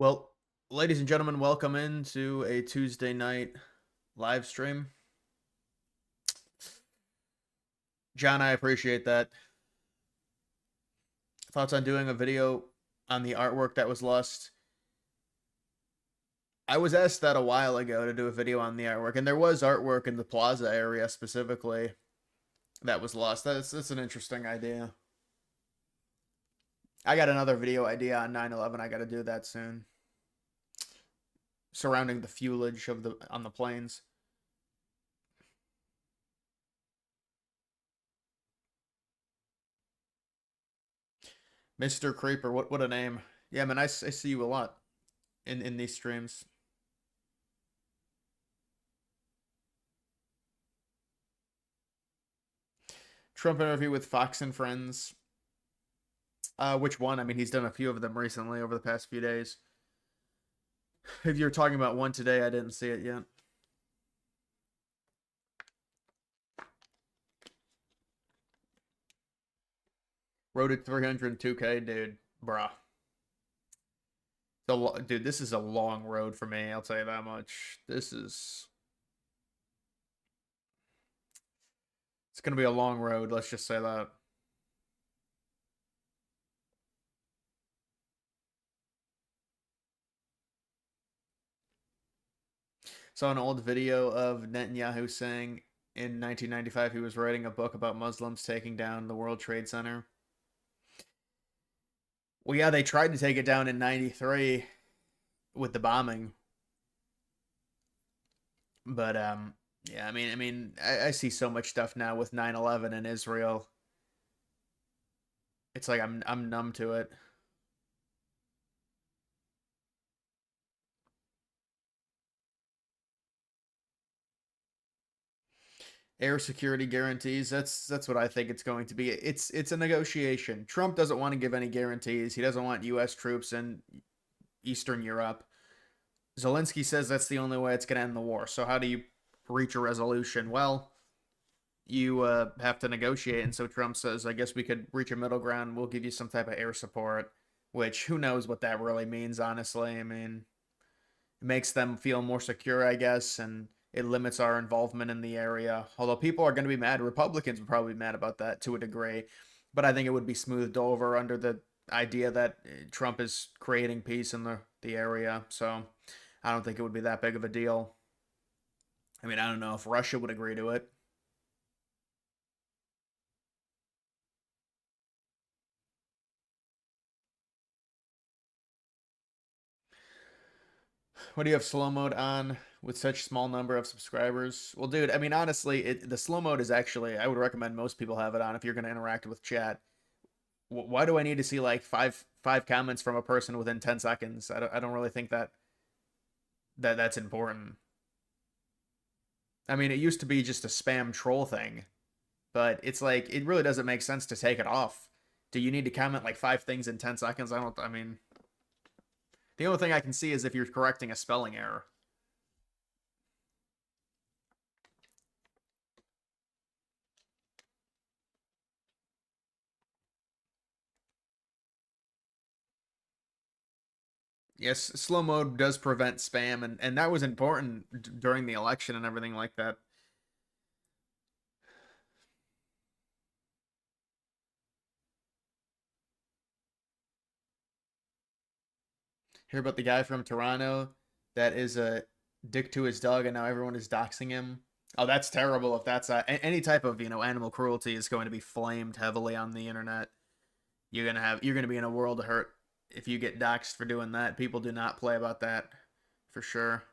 Well, ladies and gentlemen, welcome into a Tuesday night live stream. John, I appreciate that. Thoughts on doing a video on the artwork that was lost? I was asked that a while ago to do a video on the artwork, and there was artwork in the plaza area specifically that was lost. That's an interesting idea. I got another video idea on 9/11. I got to do that soon. Surrounding the fuelage of the on the planes. Mr. Creeper, what a name. Yeah, man, I see you a lot in these streams. Trump interview with Fox and Friends. Which one? I mean, he's done a few of them recently over the past few days. If you're talking about one today, I didn't see it yet. Road at 302K, dude. Bruh. Dude, this is a long road for me, I'll tell you that much. It's going to be a long road, let's just say that. Saw an old video of Netanyahu saying in 1995 he was writing a book about Muslims taking down the World Trade Center. Well, yeah, they tried to take it down in 93 with the bombing. But yeah, I see so much stuff now with 9/11 in Israel. It's like I'm numb to it. Air security guarantees, that's what I think it's going to be. It's a negotiation. Trump doesn't want to give any guarantees. He doesn't want US troops in Eastern Europe. Zelensky says that's the only way it's going to end the war. So how do you reach a resolution? Well, you have to negotiate. And so Trump says, I guess we could reach a middle ground. We'll give you some type of air support, which who knows what that really means, honestly. I mean, it makes them feel more secure, I guess, and it limits our involvement in the area. Although people are going to be mad. Republicans would probably be mad about that to a degree. But I think it would be smoothed over under the idea that Trump is creating peace in the area. So I don't think it would be that big of a deal. I mean, I don't know if Russia would agree to it. What do you have slow mode on with such small number of subscribers? Well, dude, I mean, honestly, the slow mode is actually, I would recommend most people have it on if you're going to interact with chat. Why do I need to see like five comments from a person within 10 seconds? I don't really think that's important. I mean, it used to be just a spam troll thing, but it's like it really doesn't make sense to take it off. Do you need to comment like five things in 10 seconds? I mean, the only thing I can see is if you're correcting a spelling error. Yes, slow mode does prevent spam, and that was important during the election and everything like that. Hear about the guy from Toronto that is a dick to his dog, and now everyone is doxing him. Oh, that's terrible. If that's any type of animal cruelty is going to be flamed heavily on the internet. You're gonna be in a world of hurt if you get doxxed for doing that. People do not play about that, for sure.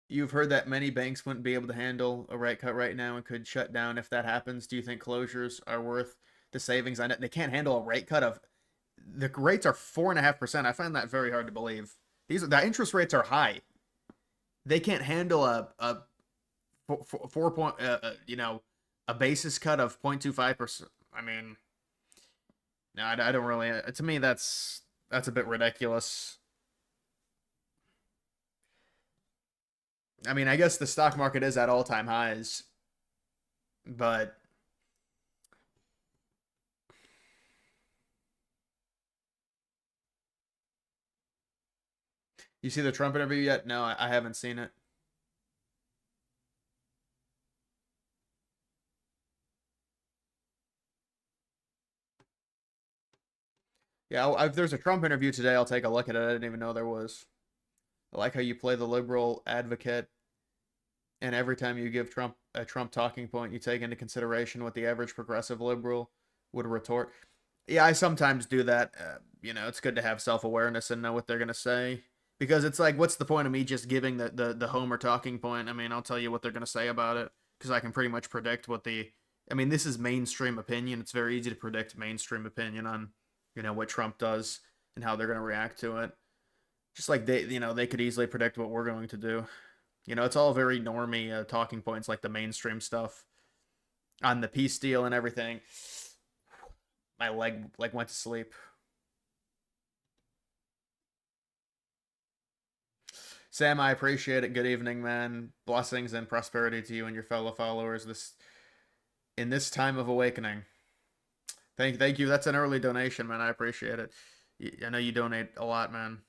You've heard that many banks wouldn't be able to handle a rate cut right now and could shut down if that happens. Do you think closures are worth the savings on it? They can't handle a rate cut of the rates are 4.5%. I find that very hard to believe. The interest rates are high. They can't handle a 4 point a basis cut of 0.25%. I mean, no, I don't really. To me, that's a bit ridiculous. I mean, I guess the stock market is at all-time highs, but you see the Trump interview yet? No, I haven't seen it. Yeah, if there's a Trump interview today, I'll take a look at it. I didn't even know there was. I like how you play the liberal advocate, and every time you give Trump a Trump talking point, you take into consideration what the average progressive liberal would retort. Yeah, I sometimes do that. It's good to have self-awareness and know what they're gonna say, because it's like, what's the point of me just giving the Homer talking point? I mean, I'll tell you what they're gonna say about it because I can pretty much predict what the. I mean, this is mainstream opinion. It's very easy to predict mainstream opinion on, what Trump does and how they're gonna react to it. Just like they could easily predict what we're going to do. It's all very normy talking points, like the mainstream stuff on the peace deal and everything. My leg like went to sleep. Sam, I appreciate it. Good evening, man. Blessings and prosperity to you and your fellow followers in this time of awakening. Thank you. That's an early donation, man. I appreciate it. I know you donate a lot, man.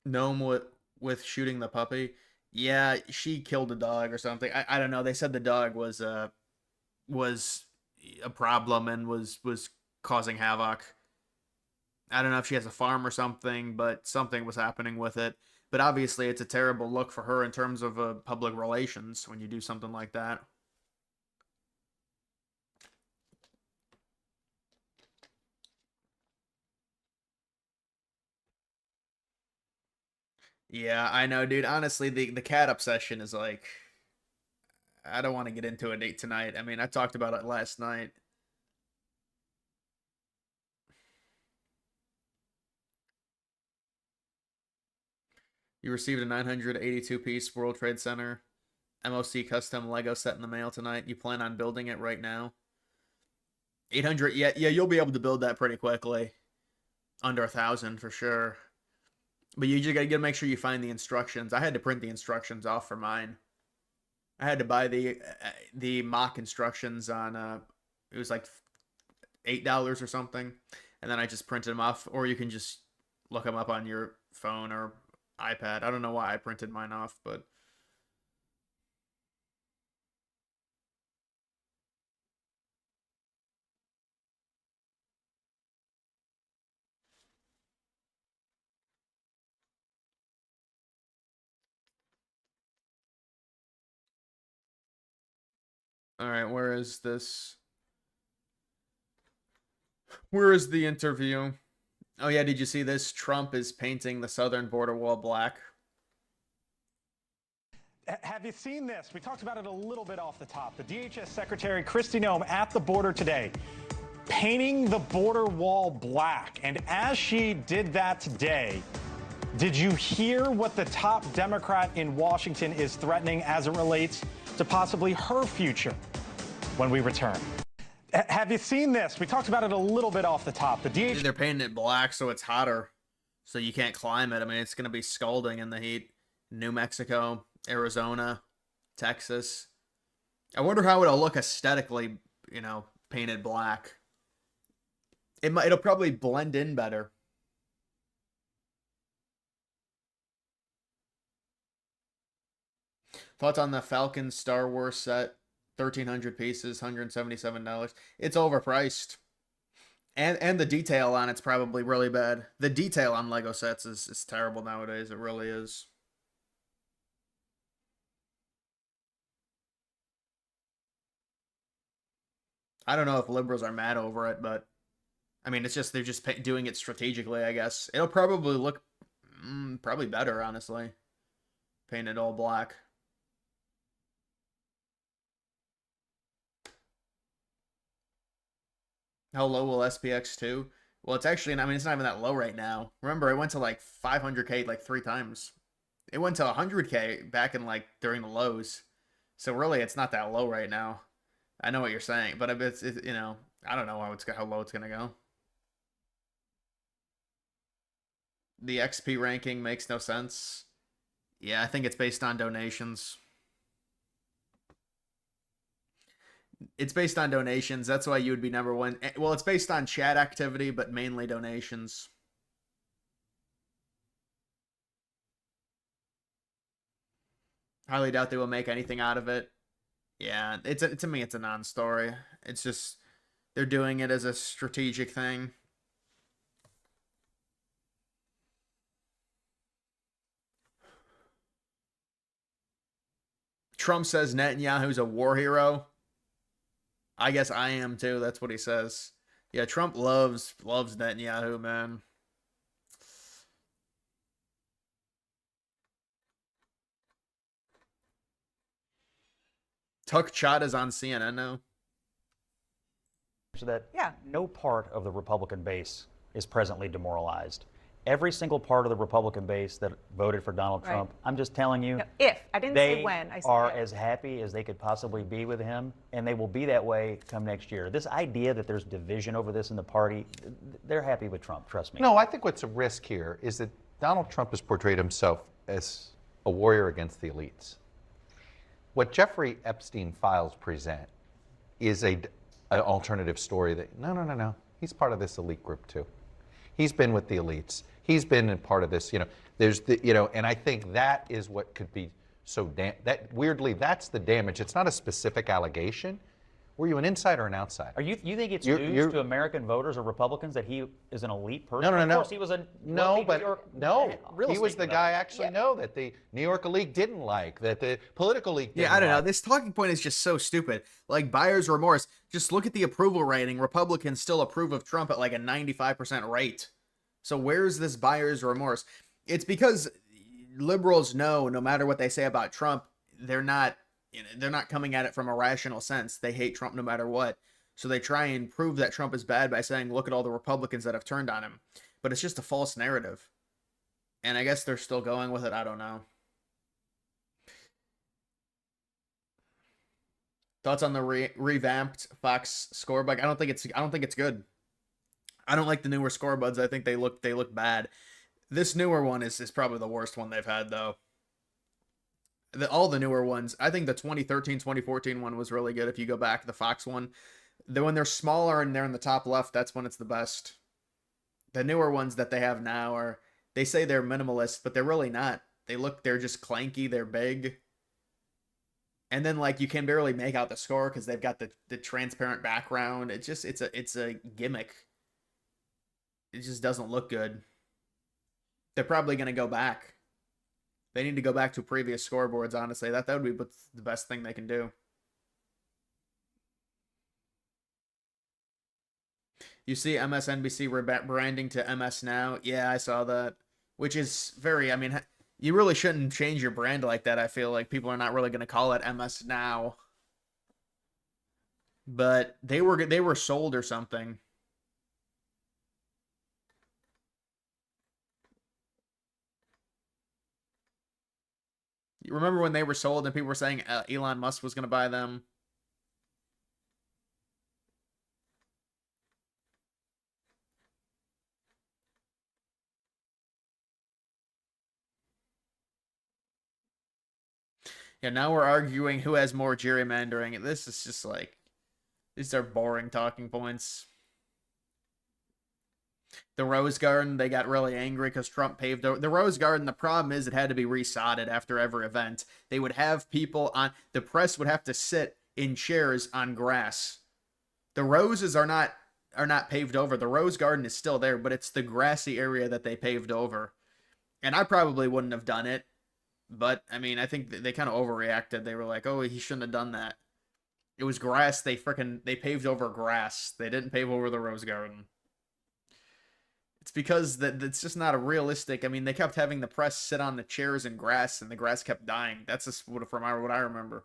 Gnome with shooting the puppy. Yeah, she killed a dog or something. I don't know. They said the dog was a problem and was causing havoc. I don't know if she has a farm or something, but something was happening with it. But obviously, it's a terrible look for her in terms of public relations when you do something like that. Yeah, I know, dude. Honestly, the cat obsession is like, I don't want to get into it tonight. I mean, I talked about it last night. You received a 982 piece World Trade Center MOC custom Lego set in the mail tonight. You plan on building it right now? 800. Yeah, yeah, you'll be able to build that pretty quickly. Under 1,000 for sure. But you just gotta make sure you find the instructions. I had to print the instructions off for mine. I had to buy the mock instructions on it was like $8 or something, and then I just printed them off. Or you can just look them up on your phone or iPad. I don't know why I printed mine off, but all right. Where is this? Where is the interview? Oh yeah, did you see this? Trump is painting the southern border wall black. Have you seen this? We talked about it a little bit off the top. The DHS Secretary Kristi Noem at the border today, painting the border wall black. And as she did that today, did you hear what the top Democrat in Washington is threatening as it relates to possibly her future when we return? Have you seen this? We talked about it a little bit off the top. The DHS. They're painting it black so it's hotter, so you can't climb it. I mean, it's going to be scalding in the heat. New Mexico, Arizona, Texas. I wonder how it'll look aesthetically, painted black. It'll probably blend in better. Thoughts on the Falcon Star Wars set? 1,300 pieces, $177. It's overpriced. And the detail on it's probably really bad. The detail on Lego sets is terrible nowadays. It really is. I don't know if liberals are mad over it, but I mean, it's just they're just doing it strategically, I guess. It'll probably look probably better, honestly. Painted all black. How low will SPX2? Well, it's actually, I mean, it's not even that low right now. Remember, it went to like 500K like 3 times. It went to 100K back in like during the lows. So really, it's not that low right now. I know what you're saying, but I don't know how low it's gonna go. The XP ranking makes no sense. Yeah, I think it's based on donations. It's based on donations. That's why you would be number one. Well, it's based on chat activity, but mainly donations. Highly doubt they will make anything out of it. Yeah, to me, it's a non-story. It's just they're doing it as a strategic thing. Trump says Netanyahu's a war hero. I guess I am too. That's what he says. Yeah, Trump loves Netanyahu, man. Tuck Chad is on CNN now. So that no part of the Republican base is presently demoralized. Every single part of the Republican base that voted for Donald Trump, I'm just telling you, no, if. I didn't say when. I said are if. as happy as they could possibly be with him, and they will be that way come next year. This idea that there's division over this in the party, they're happy with Trump, trust me. No, I think what's a risk here is that Donald Trump has portrayed himself as a warrior against the elites. What Jeffrey Epstein files present is an alternative story that, no, he's part of this elite group too. He's been with the elites. He's been a part of this, there's and I think that is what could be weirdly, that's the damage. It's not a specific allegation. Were you an insider or an outsider? You think it's news to American voters or Republicans that he is an elite person? No. Of course, he was a he was the guy that the New York elite didn't like, that the political elite didn't I don't know. like. This talking point is just so stupid. Like buyer's remorse. Just look at the approval rating. Republicans still approve of Trump at like a 95% rate. So where's this buyer's remorse? It's because liberals know no matter what they say about Trump, they're not coming at it from a rational sense. They hate Trump no matter what. So they try and prove that Trump is bad by saying, look at all the Republicans that have turned on him. But it's just a false narrative. And I guess they're still going with it. I don't know. Thoughts on the revamped Fox scorebook? I don't think it's good. I don't like the newer scorebuds. I think they look bad. This newer one is probably the worst one they've had though. All the newer ones, I think the 2013, 2014 one was really good. If you go back, the Fox one, when they're smaller and they're in the top left, that's when it's the best. The newer ones that they have now they say they're minimalist, but they're really not. They're just clanky, they're big. And then like you can barely make out the score because they've got the transparent background. It's a gimmick. It just doesn't look good. They're probably going to go back. They need to go back to previous scoreboards, honestly. That would be the best thing they can do. You see MSNBC rebranding to MS Now? Yeah, I saw that. Which is you really shouldn't change your brand like that. I feel like people are not really going to call it MS Now. But they were sold or something. You remember when they were sold and people were saying Elon Musk was going to buy them? Yeah, now we're arguing who has more gerrymandering. This is just like, these are boring talking points. The Rose Garden, they got really angry because Trump paved over the Rose Garden. The problem is it had to be resodded after every event. They would have people the press would have to sit in chairs on grass. The roses are not paved over. The Rose Garden is still there, but it's the grassy area that they paved over. And I probably wouldn't have done it, but I mean, I think they kind of overreacted. They were like, "Oh, he shouldn't have done that." It was grass. They paved over grass. They didn't pave over the Rose Garden. It's because that's just not a realistic. I mean, they kept having the press sit on the chairs and grass, and the grass kept dying. That's just from what I remember.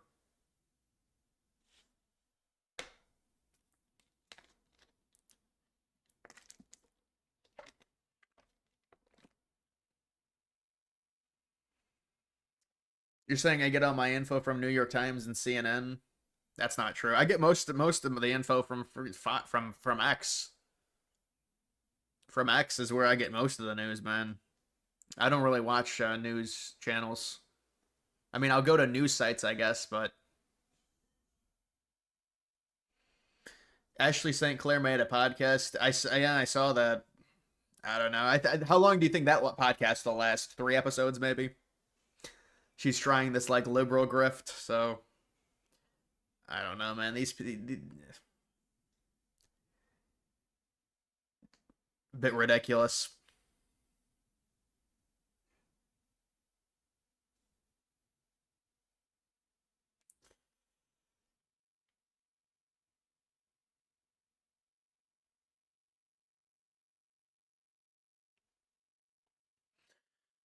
You're saying I get all my info from New York Times and CNN? That's not true. I get most of the info from X. From X is where I get most of the news, man. I don't really watch news channels. I mean, I'll go to news sites, I guess, but Ashley St. Clair made a podcast. I saw that. I don't know. How long do you think that podcast will last? 3 episodes, maybe? She's trying this, like, liberal grift, so I don't know, man. These bit ridiculous.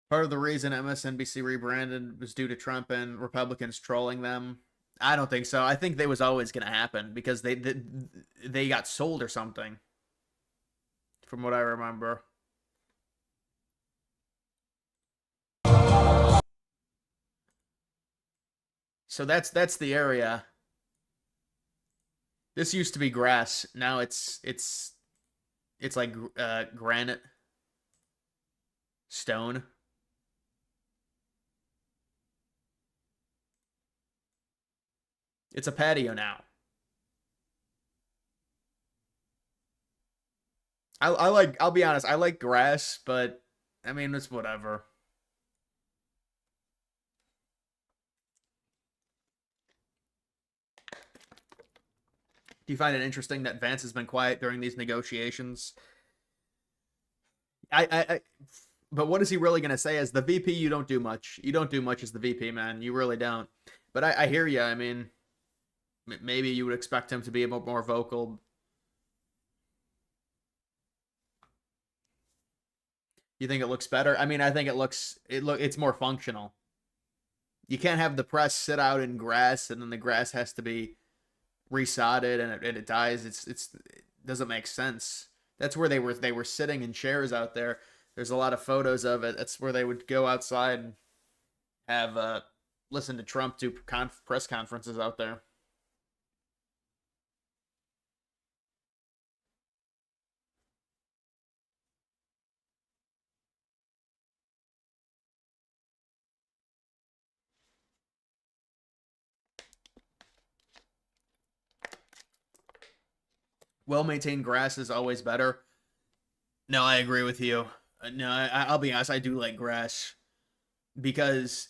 Part of the reason MSNBC rebranded was due to Trump and Republicans trolling them. I don't think so. I think that was always going to happen because they got sold or something, from what I remember. So that's the area. This used to be grass. Now it's like granite, stone. It's a patio now. I'll be honest, I like grass, but I mean, it's whatever. Do you find it interesting that Vance has been quiet during these negotiations? But what is he really going to say? As the VP, you don't do much. You don't do much as the VP, man. You really don't. But I hear you. I mean, maybe you would expect him to be a bit more vocal. You think it looks better? I mean, I think it's more functional. You can't have the press sit out in grass and then the grass has to be resodded and it dies. It doesn't make sense. That's where they were sitting in chairs out there. There's a lot of photos of it. That's where they would go outside and have listen to Trump do press conferences out there. Well-maintained grass is always better. No, I agree with you. No, I'll be honest. I do like grass because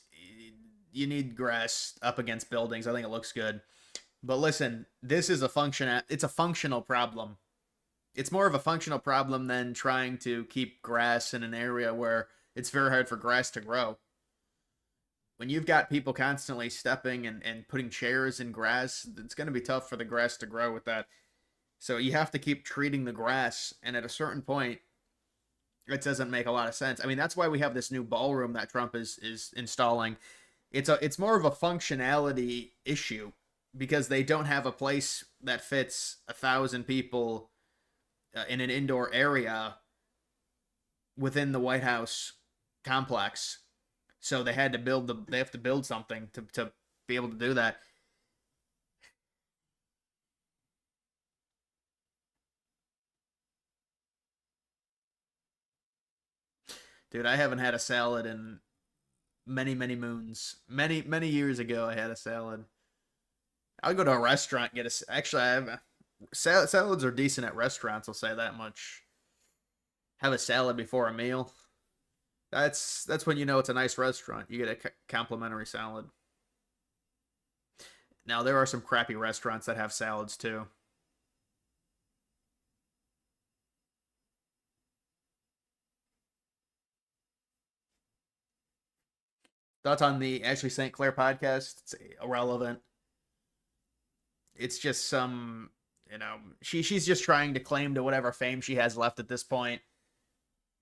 you need grass up against buildings. I think it looks good. But listen, this is it's a functional problem. It's more of a functional problem than trying to keep grass in an area where it's very hard for grass to grow. When you've got people constantly stepping and putting chairs in grass, it's going to be tough for the grass to grow with that. So you have to keep treating the grass, and at a certain point, it doesn't make a lot of sense. I mean, that's why we have this new ballroom that Trump is installing. It's more of a functionality issue because they don't have a place that fits 1,000 people in an indoor area within the White House complex. So they have to build something to be able to do that. Dude, I haven't had a salad in many, many moons. Many, many years ago, I had a salad. I'll go to a restaurant, salads are decent at restaurants, I'll say that much. Have a salad before a meal. That's when you know it's a nice restaurant. You get a complimentary salad. Now, there are some crappy restaurants that have salads, too. Thoughts on the Ashley St. Clair podcast? It's irrelevant. It's just some, she's just trying to claim to whatever fame she has left at this point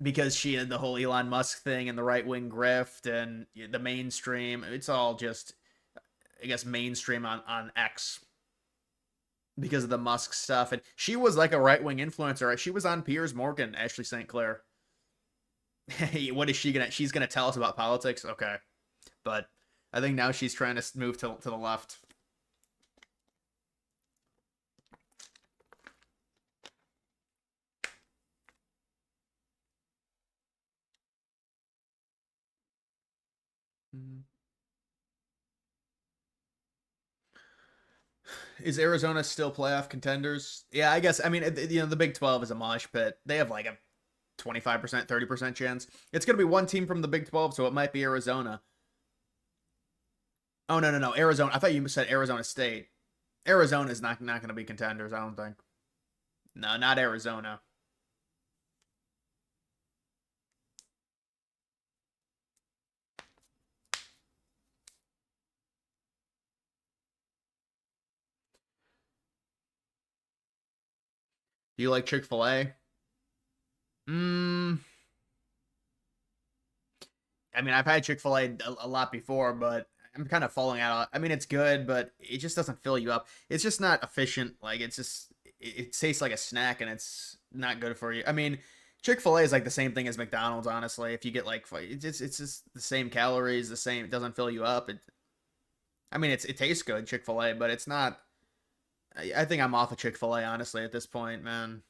because she had the whole Elon Musk thing and the right-wing grift and the mainstream. It's all just, I guess, mainstream on X because of the Musk stuff. And she was like a right-wing influencer. She was on Piers Morgan, Ashley St. Clair. What is she's gonna tell us about politics? Okay. But I think now she's trying to move to the left. Is Arizona still playoff contenders? Yeah, I guess. I mean, the Big 12 is a mosh pit. They have like a 25%, 30% chance. It's going to be one team from the Big 12, so it might be Arizona. Oh, no. Arizona. I thought you said Arizona State. Arizona is not going to be contenders, I don't think. No, not Arizona. Do you like Chick-fil-A? I mean, I've had Chick-fil-A a lot before, but I'm kind of falling out. I mean, it's good, but it just doesn't fill you up. It's just not efficient. Like, it's just, it tastes like a snack, and it's not good for you. I mean, Chick-fil-A is like the same thing as McDonald's, honestly. If you get like, it's just the same calories, the same. It doesn't fill you up. I mean, it tastes good, Chick-fil-A, but it's not. I think I'm off of Chick-fil-A, honestly, at this point, man.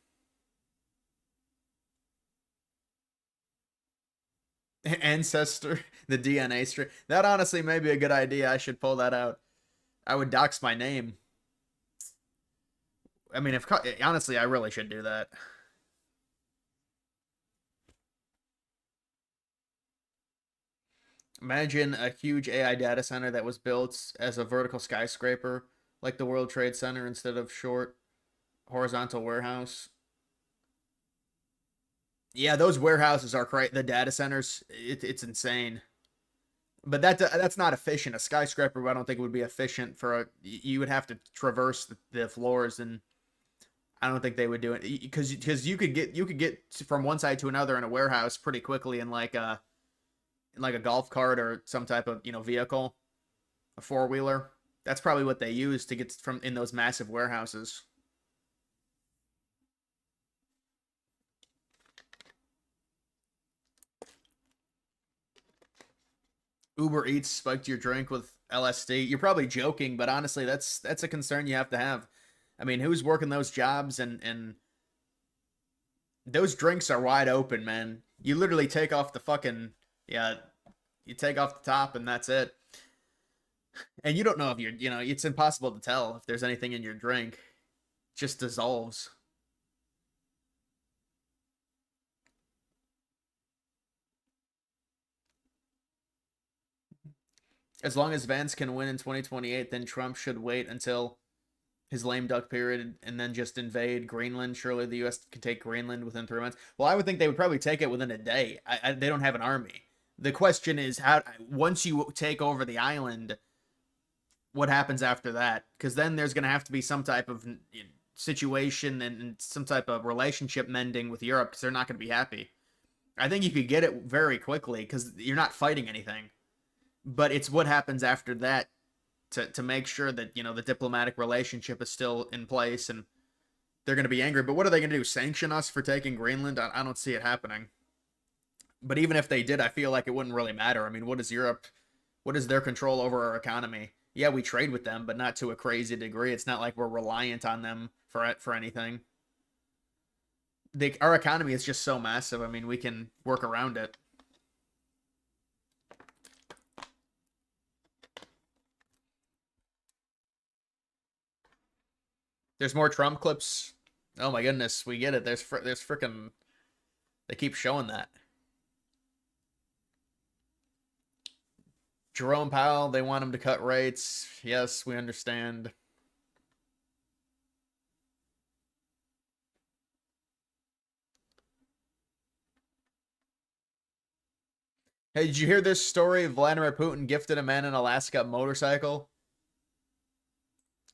Ancestor, the DNA strip. That honestly may be a good idea. I should pull that out. I would dox my name. I mean, honestly, I really should do that. Imagine a huge AI data center that was built as a vertical skyscraper, like the World Trade Center, instead of short horizontal warehouse. Yeah, those warehouses are crazy. The data centers, it's insane. But that's not efficient. A skyscraper, I don't think would be efficient for a. You would have to traverse the floors, and I don't think they would do it because you could get from one side to another in a warehouse pretty quickly in like a golf cart or some type of vehicle, a four-wheeler. That's probably what they use to get from in those massive warehouses. Uber Eats spiked your drink with LSD. You're probably joking, but honestly, that's a concern you have to have. I mean, who's working those jobs and those drinks are wide open, man. You literally take off the fucking you take off the top and that's it. And you don't know if it's impossible to tell if there's anything in your drink. It just dissolves. As long as Vance can win in 2028, then Trump should wait until his lame duck period and then just invade Greenland. Surely the U.S. can take Greenland within 3 months. Well, I would think they would probably take it within a day. They don't have an army. The question is, once you take over the island, what happens after that? Because then there's going to have to be some type of situation and some type of relationship mending with Europe because they're not going to be happy. I think you could get it very quickly because you're not fighting anything. But it's what happens after that to make sure that, the diplomatic relationship is still in place and they're going to be angry. But what are they going to do? Sanction us for taking Greenland? I don't see it happening. But even if they did, I feel like it wouldn't really matter. I mean, what is their control over our economy? Yeah, we trade with them, but not to a crazy degree. It's not like we're reliant on them for anything. Our economy is just so massive. I mean, we can work around it. There's more Trump clips. Oh my goodness, we get it. There's freaking. They keep showing that. Jerome Powell, they want him to cut rates. Yes, we understand. Hey, did you hear this story? Vladimir Putin gifted a man in Alaska a motorcycle.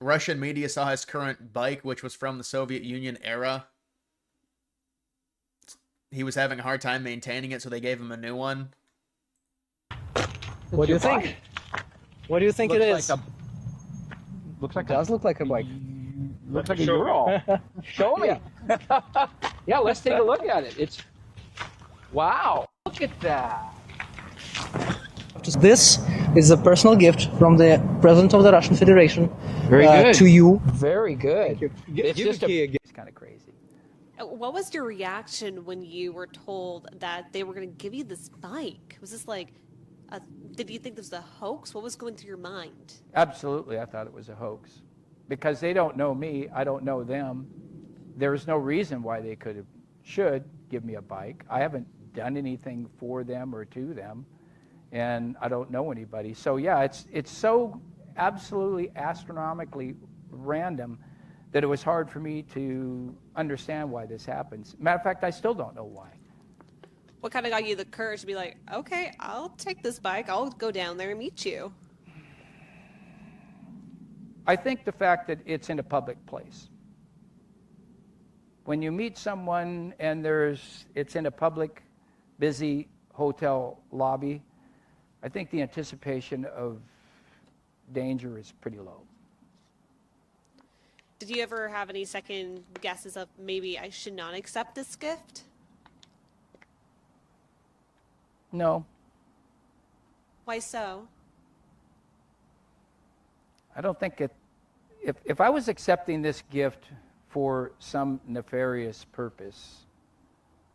Russian media saw his current bike, which was from the Soviet Union era. He was having a hard time maintaining it, so they gave him a new one. What do you think? What do you think it is? Looks like it does look like a bike. Looks like a Ural. Show me. Yeah, let's take a look at it. It's wow. Look at that. This It's a personal gift from the President of the Russian Federation Very good. to you. Very good. It's Give just the key a, again. it's kind of crazy. What was your reaction when you were told that they were going to give you this bike? Was this like, did you think this was a hoax? What was going through your mind? Absolutely, I thought it was a hoax. Because they don't know me, I don't know them. There's no reason why they should give me a bike. I haven't done anything for them or to them, and I don't know anybody. So yeah, it's so absolutely astronomically random that it was hard for me to understand why this happens. Matter of fact, I still don't know why. What kind of got you the courage to be like, okay, I'll take this bike, I'll go down there and meet you? I think the fact that it's in a public place. When you meet someone and it's in a public, busy hotel lobby, I think the anticipation of danger is pretty low. Did you ever have any second guesses of maybe I should not accept this gift? No, Why so? I don't think if I was accepting this gift for some nefarious purpose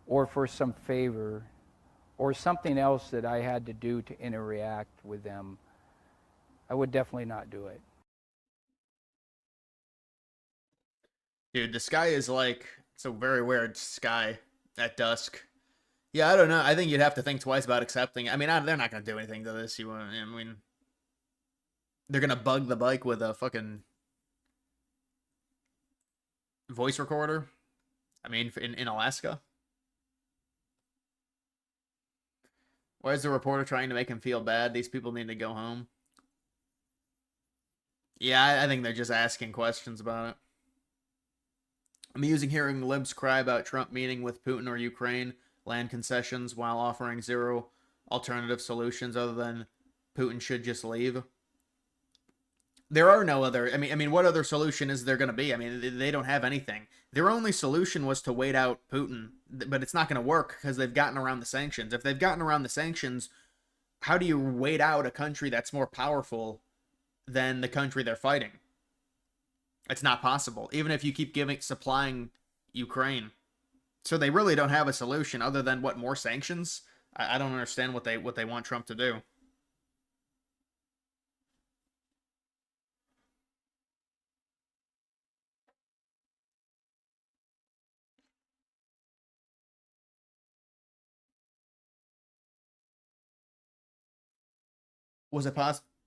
or for some favor or something else that I had to do to interact with them, I would definitely not do it. Dude, the sky is like, it's a very weird sky at dusk. Yeah, I don't know. I think you'd have to think twice about accepting it. I mean, they're not going to do anything to this. I mean, they're going to bug the bike with a fucking voice recorder. I mean, in Alaska. Why is the reporter trying to make him feel bad? These people need to go home. Yeah, I think they're just asking questions about it. Amusing hearing libs cry about Trump meeting with Putin or Ukraine, land concessions, while offering zero alternative solutions other than Putin should just leave. There are no other, I mean, what other solution is there going to be? I mean, they don't have anything. Their only solution was to wait out Putin, but it's not going to work because they've gotten around the sanctions. If they've gotten around the sanctions, how do you wait out a country that's more powerful than the country they're fighting? It's not possible, even if you keep supplying Ukraine. So they really don't have a solution other than what, more sanctions? I don't understand what they want Trump to do.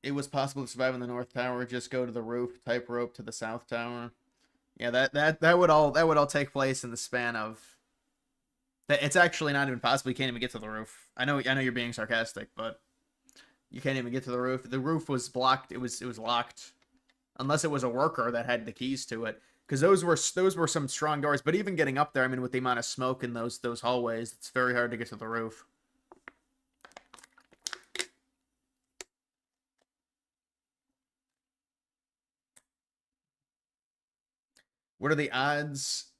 It was possible to survive in the North Tower, just go to the roof, type rope to the South Tower. Yeah, that would all take place in the span of, it's actually not even possible. You can't even get to the roof. I know you're being sarcastic, but you can't even get to the roof. The roof was blocked. It was locked, unless it was a worker that had the keys to it, because those were some strong doors. But even getting up there, I mean, with the amount of smoke in those hallways, it's very hard to get to the roof. What are the odds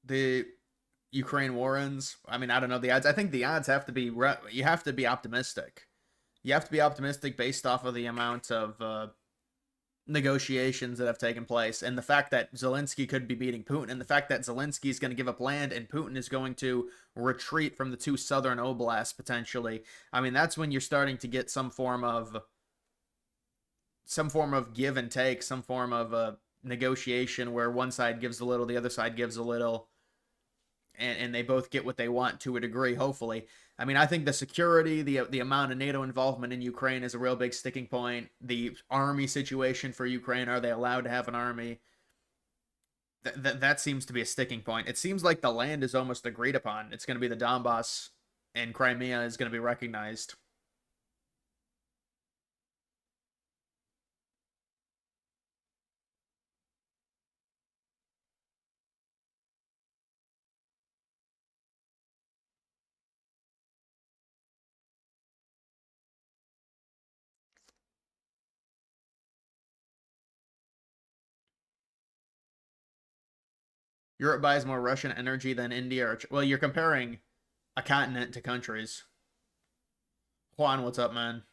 the Ukraine war ends? I mean, I don't know the odds. I think the odds have to be, you have to be optimistic. You have to be optimistic based off of the amount of negotiations that have taken place, and the fact that Zelensky could be beating Putin, and the fact that Zelensky is going to give up land and Putin is going to retreat from the two southern oblasts potentially. I mean, that's when you're starting to get some form of give and take, some form of negotiation where one side gives a little, the other side gives a little, and they both get what they want to a degree, hopefully. I mean, I think the security, the amount of NATO involvement in Ukraine is a real big sticking point. The army situation for Ukraine, are they allowed to have an army? That seems to be a sticking point. It seems like the land is almost agreed upon. It's going to be the Donbass, and Crimea is going to be recognized. Europe buys more Russian energy than India or well, you're comparing a continent to countries. Juan, what's up, man?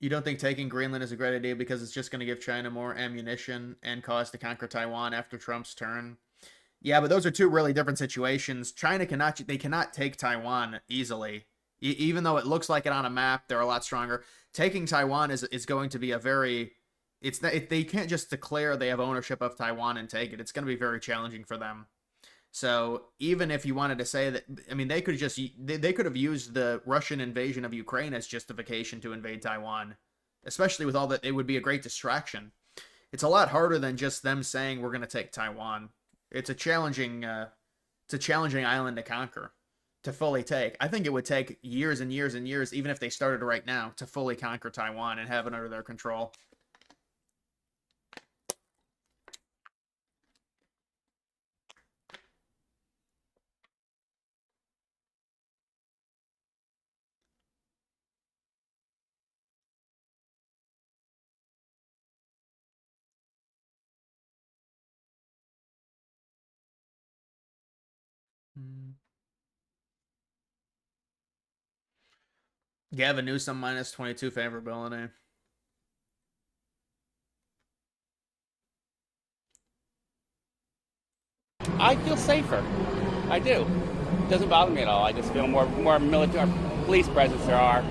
You don't think taking Greenland is a great idea because it's just going to give China more ammunition and cause to conquer Taiwan after Trump's turn? Yeah, but those are two really different situations. China cannot take Taiwan easily. Even though it looks like it on a map, they're a lot stronger. Taking Taiwan is going to be a very they can't just declare they have ownership of Taiwan and take it. It's going to be very challenging for them. So even if you wanted to say that, I mean, they could have used the Russian invasion of Ukraine as justification to invade Taiwan, especially with all that. It would be a great distraction. It's a lot harder than just them saying we're going to take Taiwan. It's a challenging island to conquer, to fully take. I think it would take years and years and years, even if they started right now, to fully conquer Taiwan and have it under their control. Gavin Newsom minus 22 favorability. I feel safer. I do. It doesn't bother me at all. I just feel more military police presence there are.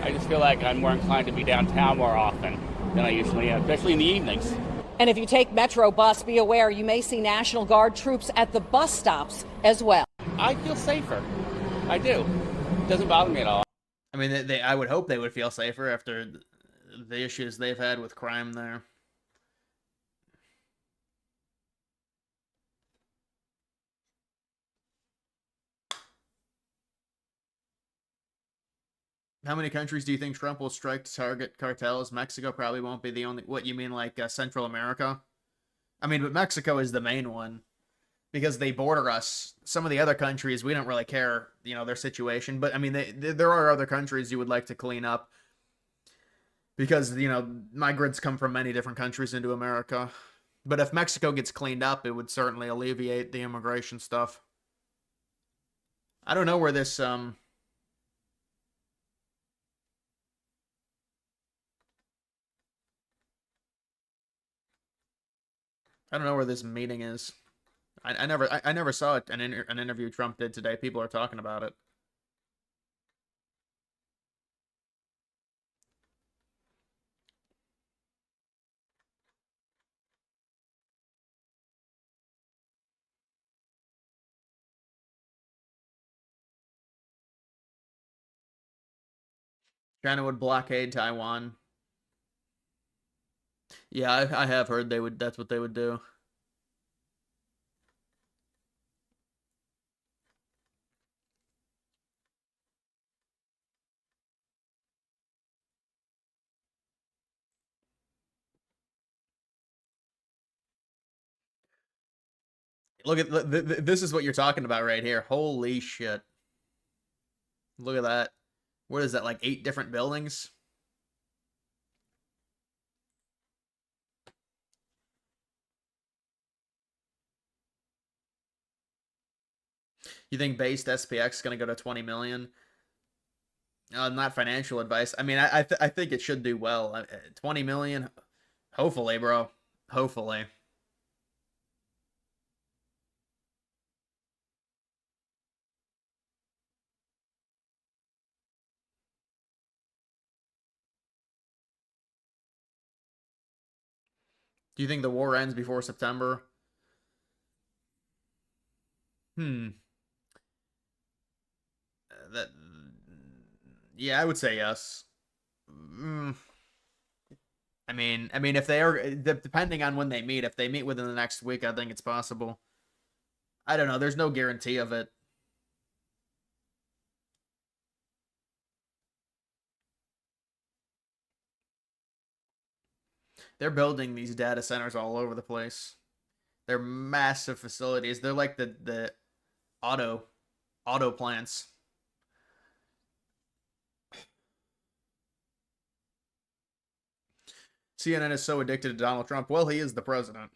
I just feel like I'm more inclined to be downtown more often than I usually am, especially in the evenings. And if you take Metro bus, be aware you may see National Guard troops at the bus stops as well. I feel safer. I do. It doesn't bother me at all. I mean, I would hope they would feel safer after the issues they've had with crime there. How many countries do you think Trump will strike to target cartels? Mexico probably won't be the only. What, you mean like Central America? I mean, but Mexico is the main one because they border us. Some of the other countries, we don't really care, their situation. But I mean, there are other countries you would like to clean up because, migrants come from many different countries into America. But if Mexico gets cleaned up, it would certainly alleviate the immigration stuff. I don't know where this, I don't know where this meeting is. I never saw an interview Trump did today. People are talking about it. China would blockade Taiwan. Yeah, I have heard they would. That's what they would do. Look at this is what you're talking about right here. Holy shit! Look at that. What is that? Like 8 different buildings? You think based SPX is going to go to 20 million? Not financial advice. I mean, I think it should do well. 20 million, hopefully, bro. Hopefully. Do you think the war ends before September? That. Yeah, I would say yes. I mean, if they are, depending on when they meet, if they meet within the next week, I think it's possible. I don't know. There's no guarantee of it. They're building these data centers all over the place. They're massive facilities. They're like the auto plants. CNN is so addicted to Donald Trump. Well, he is the president.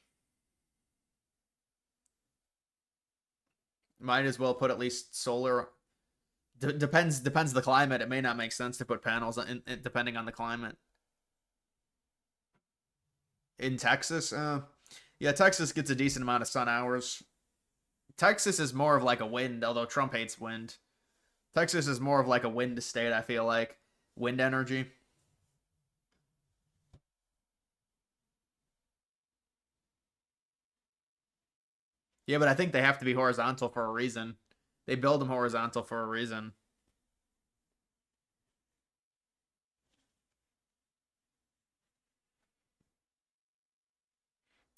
Might as well put at least solar. Depends the climate. It may not make sense to put panels in, depending on the climate. In Texas, yeah, Texas gets a decent amount of sun hours. Texas is more of like a wind, although Trump hates wind. Texas is more of like a wind state, I feel like. Wind energy. Yeah, but I think they have to be horizontal for a reason. They build them horizontal for a reason.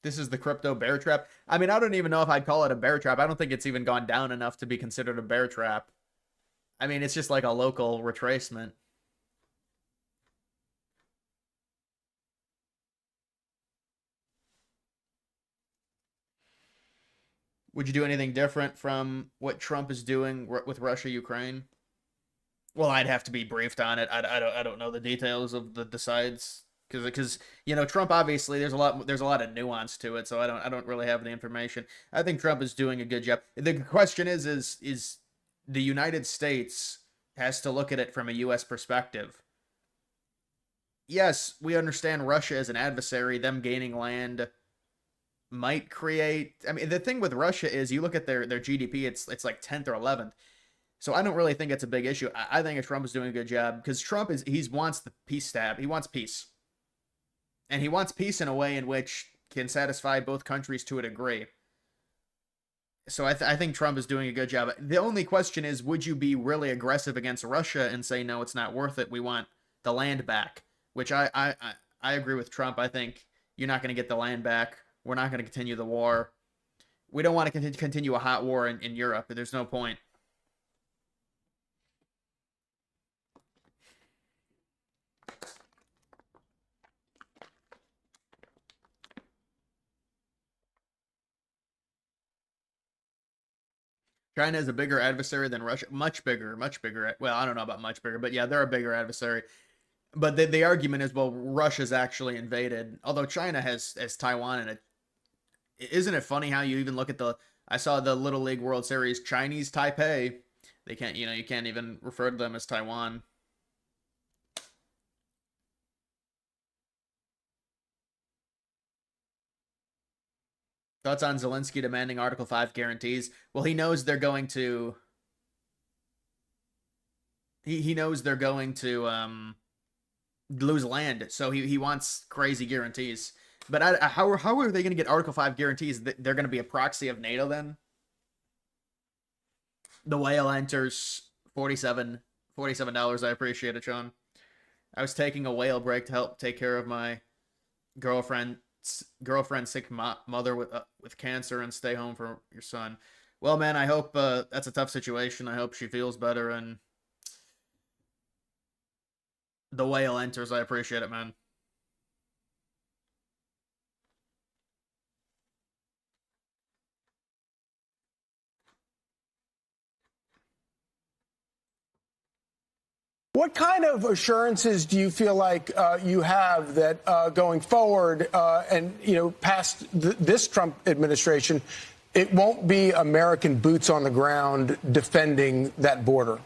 This is the crypto bear trap. I mean, I don't even know if I'd call it a bear trap. I don't think it's even gone down enough to be considered a bear trap. I mean, it's just like a local retracement. Would you do anything different from what Trump is doing with Russia, Ukraine? Well, I'd have to be briefed on it. I don't know the details of the sides because you know Trump obviously there's a lot of nuance to it, so I don't really have the information. I think Trump is doing a good job. The question is the United States has to look at it from a U.S. perspective. Yes, we understand Russia as an adversary. Them gaining land might create. I mean, the thing with Russia is you look at their GDP, it's like 10th or 11th. So I don't really think it's a big issue. I think Trump is doing a good job because Trump wants the peace stab. He wants peace. And he wants peace in a way in which can satisfy both countries to a degree. So I think Trump is doing a good job. The only question is, would you be really aggressive against Russia and say, no, it's not worth it. We want the land back, which I agree with Trump. I think you're not going to get the land back. We're not going to continue the war. We don't want to continue a hot war in Europe. There's no point. China is a bigger adversary than Russia. Much bigger, much bigger. Well, I don't know about much bigger, but yeah, they're a bigger adversary. But the argument is, well, Russia's actually invaded. Although China has Taiwan in it. Isn't it funny how you even look at I saw the Little League World Series, Chinese Taipei. They can't, you can't even refer to them as Taiwan. Thoughts on Zelensky demanding Article 5 guarantees? Well, he knows they're going to... He knows they're going to lose land, so he wants crazy guarantees. But how are they going to get Article 5 guarantees? They're going to be a proxy of NATO then? The whale enters $47. I appreciate it, Sean. I was taking a whale break to help take care of my girlfriend's sick mother with cancer and stay home for your son. Well, man, I hope that's a tough situation. I hope she feels better and the whale enters. I appreciate it, man. What kind of assurances do you feel like you have that going forward and, past this Trump administration, it won't be American boots on the ground defending that border?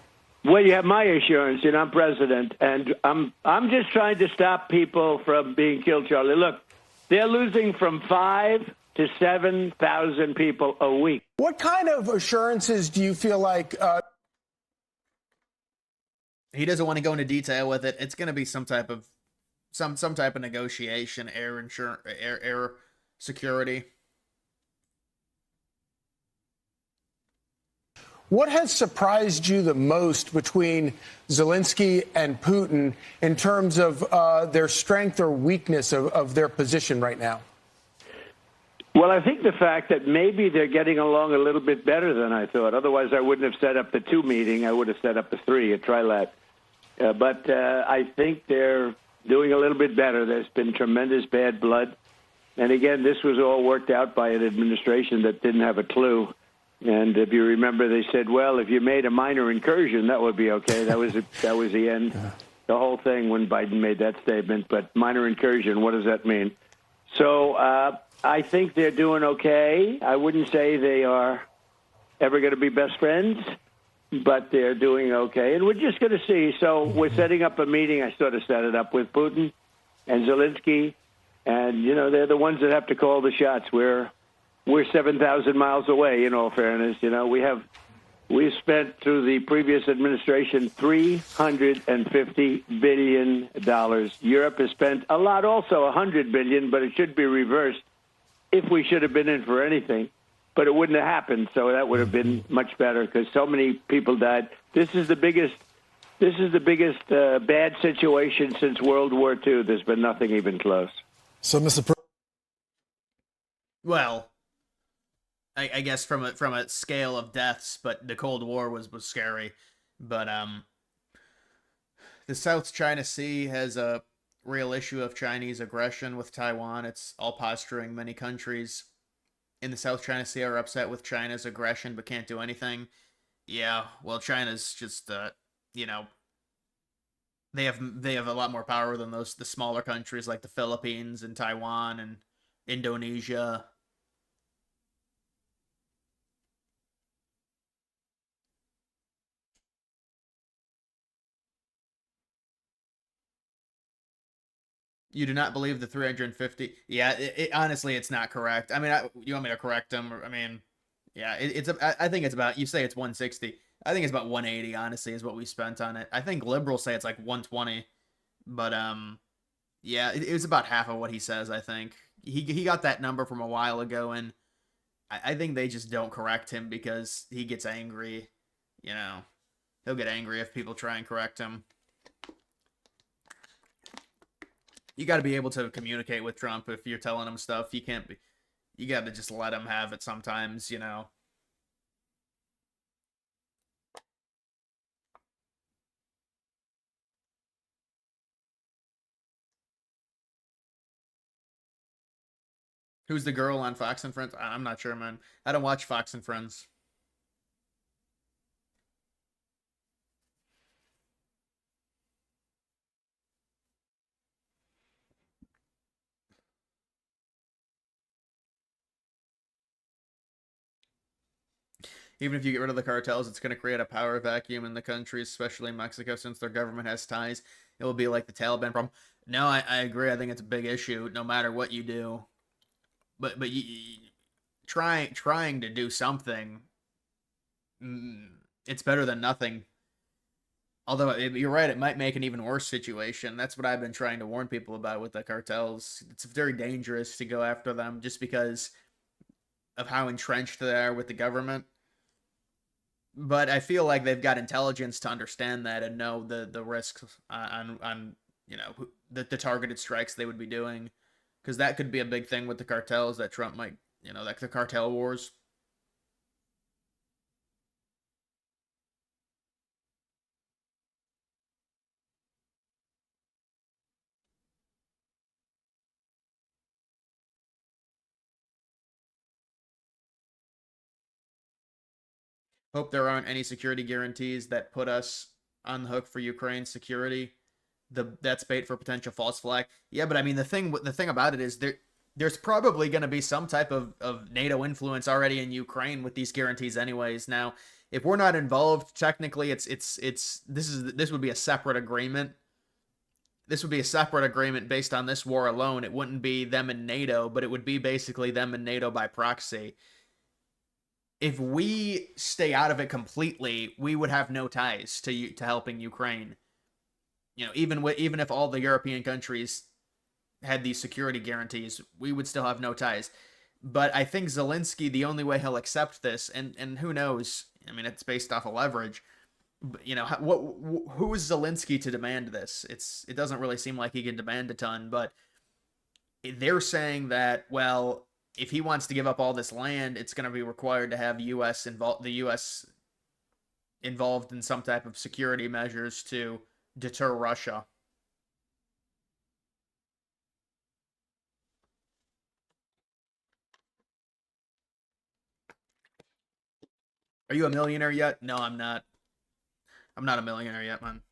Well, you have my assurance. I'm president, and I'm just trying to stop people from being killed, Charlie. Look, they're losing from 5,000 to 7,000 people a week. What kind of assurances do you feel like... He doesn't want to go into detail with it. It's going to be some type of negotiation, air security. What has surprised you the most between Zelensky and Putin in terms of their strength or weakness of their position right now? Well, I think the fact that maybe they're getting along a little bit better than I thought. Otherwise, I wouldn't have set up the 2 meeting. I would have set up the 3, a trilat. But I think they're doing a little bit better. There's been tremendous bad blood. And again, this was all worked out by an administration that didn't have a clue. And if you remember, they said, well, if you made a minor incursion, that would be okay. That was the end. The whole thing when Biden made that statement. But minor incursion, what does that mean? So I think they're doing okay. I wouldn't say they are ever going to be best friends, but they're doing okay. And we're just going to see. So we're setting up a meeting. I sort of set it up with Putin and Zelensky. And, you know, they're the ones that have to call the shots. We're 7,000 miles away, in all fairness. You know, we spent through the previous administration $350 billion. Europe has spent a lot also, $100 billion, but it should be reversed if we should have been in for anything. But it wouldn't have happened, so that would have been much better because so many people died. This is the biggest bad situation since World War II. There's been nothing even close. So, Well, I guess from a scale of deaths, but the Cold War was scary. But the South China Sea has a real issue of Chinese aggression with Taiwan. It's all posturing. Many countries in the South China Sea are upset with China's aggression, but can't do anything. Yeah, well, China's just you know, they have a lot more power than the smaller countries like the Philippines and Taiwan and Indonesia. You do not believe the 350? Yeah, honestly, it's not correct. I mean, you want me to correct them? I mean, yeah, I think it's about. You say it's 160. I think it's about 180. Honestly, is what we spent on it. I think liberals say it's like 120, but yeah, it was about half of what he says. I think he got that number from a while ago, and I think they just don't correct him because he gets angry. You know, he'll get angry if people try and correct him. You got to be able to communicate with Trump if you're telling him stuff. You can't be. You got to just let him have it sometimes, you know. Who's the girl on Fox and Friends? I'm not sure, man. I don't watch Fox and Friends. Even if you get rid of the cartels, it's going to create a power vacuum in the country, especially Mexico, since their government has ties. It will be like the Taliban problem. No, I agree. I think it's a big issue, no matter what you do. But trying to do something, it's better than nothing. Although you're right, it might make an even worse situation. That's what I've been trying to warn people about with the cartels. It's very dangerous to go after them just because of how entrenched they are with the government. But I feel like they've got intelligence to understand that and know the risks on you know the targeted strikes they would be doing, because that could be a big thing with the cartels that Trump might, you know, like the cartel wars. Hope there aren't any security guarantees that put us on the hook for Ukraine's security. That's bait for potential false flag. Yeah, but I mean the thing about it is there's probably going to be some type of NATO influence already in Ukraine with these guarantees anyways. Now, if we're not involved, technically this would be a separate agreement. This would be a separate agreement based on this war alone. It wouldn't be them and NATO, but it would be basically them and NATO by proxy. If we stay out of it completely, we would have no ties to helping Ukraine. You know, even if all the European countries had these security guarantees, we would still have no ties. But I think Zelensky, the only way he'll accept this, and who knows? I mean, it's based off of leverage. But, you know, who is Zelensky to demand this? It doesn't really seem like he can demand a ton. But they're saying that, well, if he wants to give up all this land, it's going to be required to have the U.S. involved in some type of security measures to deter Russia. Are you a millionaire yet? No, I'm not. I'm not a millionaire yet, man.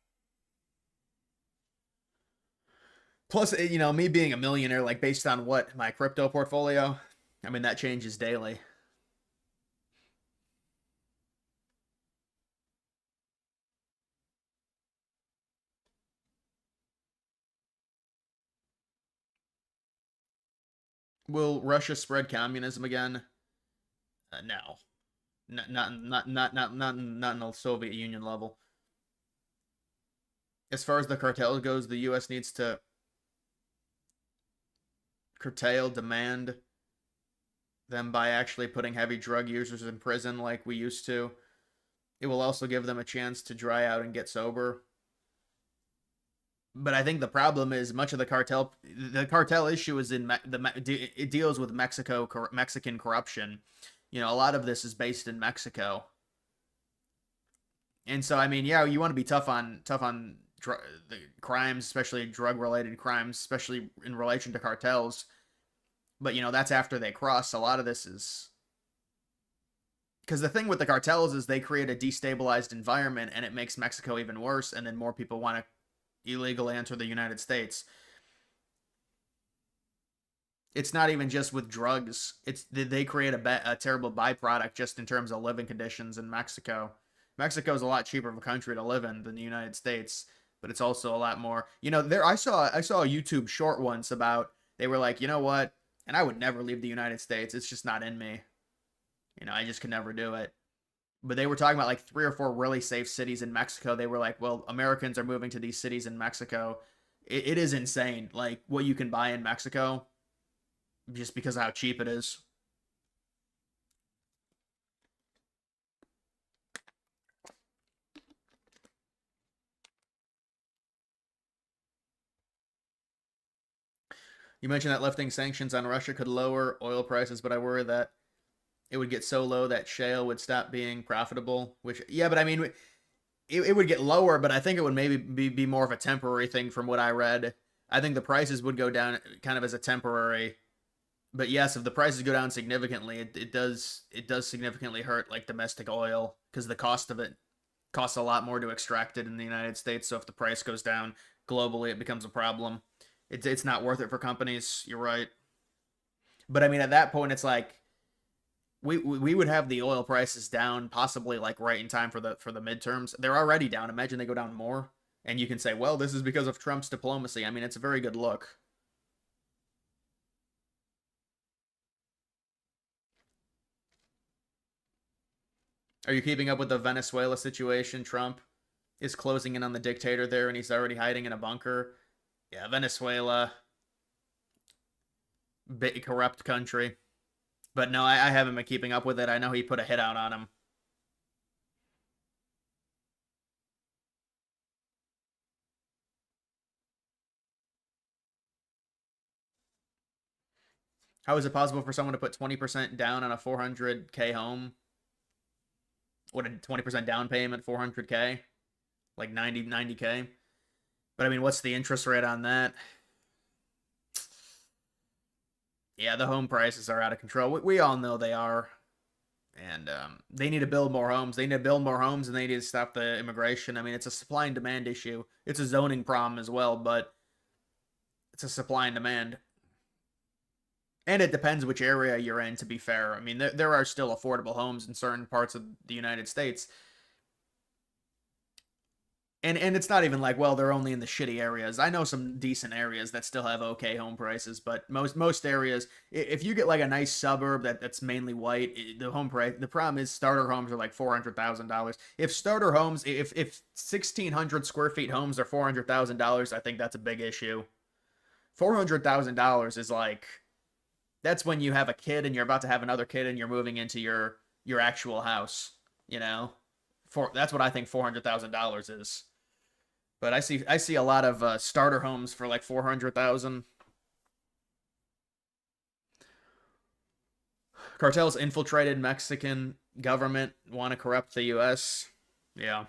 Plus, you know, me being a millionaire, like based on what? My crypto portfolio? I mean, that changes daily. Will Russia spread communism again? No. Not in the Soviet Union level. As far as the cartel goes, the U.S. needs to curtail demand them by actually putting heavy drug users in prison like we used to. It will also give them a chance to dry out and get sober. But I think the problem is much of the cartel issue is it deals with Mexican corruption. You know, a lot of this is based in Mexico. And so, I mean, yeah, you want to be tough on the crimes, especially drug-related crimes, especially in relation to cartels. But, you know, that's after they cross. A lot of this is... Because the thing with the cartels is they create a destabilized environment, and it makes Mexico even worse, and then more people want to illegally enter the United States. It's not even just with drugs. They create a terrible byproduct just in terms of living conditions in Mexico. Mexico is a lot cheaper of a country to live in than the United States, but it's also a lot more. You know, I saw a YouTube short once about, they were like, you know what? And I would never leave the United States. It's just not in me. You know, I just could never do it. But they were talking about like 3 or 4 really safe cities in Mexico. They were like, well, Americans are moving to these cities in Mexico. It is insane, like what you can buy in Mexico just because of how cheap it is. You mentioned that lifting sanctions on Russia could lower oil prices, but I worry that it would get so low that shale would stop being profitable. Which, yeah, but I mean, it would get lower, but I think it would maybe be more of a temporary thing from what I read. I think the prices would go down kind of as a temporary. But yes, if the prices go down significantly, it does significantly hurt like domestic oil, because the cost of it costs a lot more to extract it in the United States. So if the price goes down globally, it becomes a problem. It's not worth it for companies. You're right. But I mean, at that point, it's like we would have the oil prices down possibly like right in time for the midterms. They're already down. Imagine they go down more. And you can say, well, this is because of Trump's diplomacy. I mean, it's a very good look. Are you keeping up with the Venezuela situation? Trump is closing in on the dictator there, and he's already hiding in a bunker. Yeah, Venezuela, big corrupt country. But no, I haven't been keeping up with it. I know he put a hit out on him. How is it possible for someone to put 20% down on a 400K home? What, a 20% down payment, 400K? Like 90K? But I mean, what's the interest rate on that? Yeah, the home prices are out of control. We all know they are. And they need to build more homes. They need to build more homes, and they need to stop the immigration. I mean, it's a supply and demand issue. It's a zoning problem as well, but it's a supply and demand. And it depends which area you're in, to be fair. I mean, there are still affordable homes in certain parts of the United States. And it's not even like, well, they're only in the shitty areas. I know some decent areas that still have okay home prices, but most areas, if you get like a nice suburb that's mainly white, the home price, the problem is starter homes are like $400,000. If starter homes, if 1,600 square feet homes are $400,000, I think that's a big issue. $400,000 is like, that's when you have a kid and you're about to have another kid and you're moving into your actual house, you know? That's what I think $400,000 is. But I see a lot of starter homes for like 400,000. Cartels infiltrated Mexican government, want to corrupt the U.S. Yeah.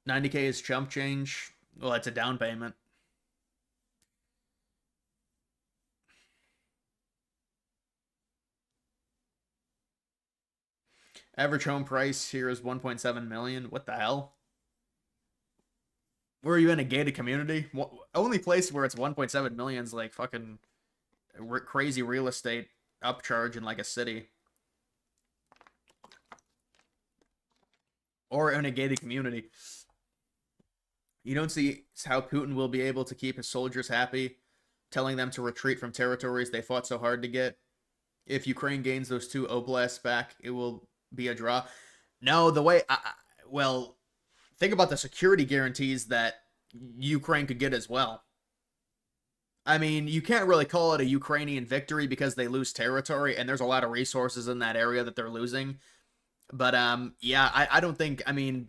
90K is chump change. Well, it's a down payment. Average home price here is 1.7 million. What the hell? Where are you in a gated community? Only place where it's 1.7 million is like fucking crazy real estate upcharge in like a city. Or in a gated community. You don't see how Putin will be able to keep his soldiers happy, telling them to retreat from territories they fought so hard to get. If Ukraine gains those 2 oblasts back, it will be a draw. No, well, think about the security guarantees that Ukraine could get as well. I mean, you can't really call it a Ukrainian victory because they lose territory, and there's a lot of resources in that area that they're losing. But yeah, I don't think. I mean,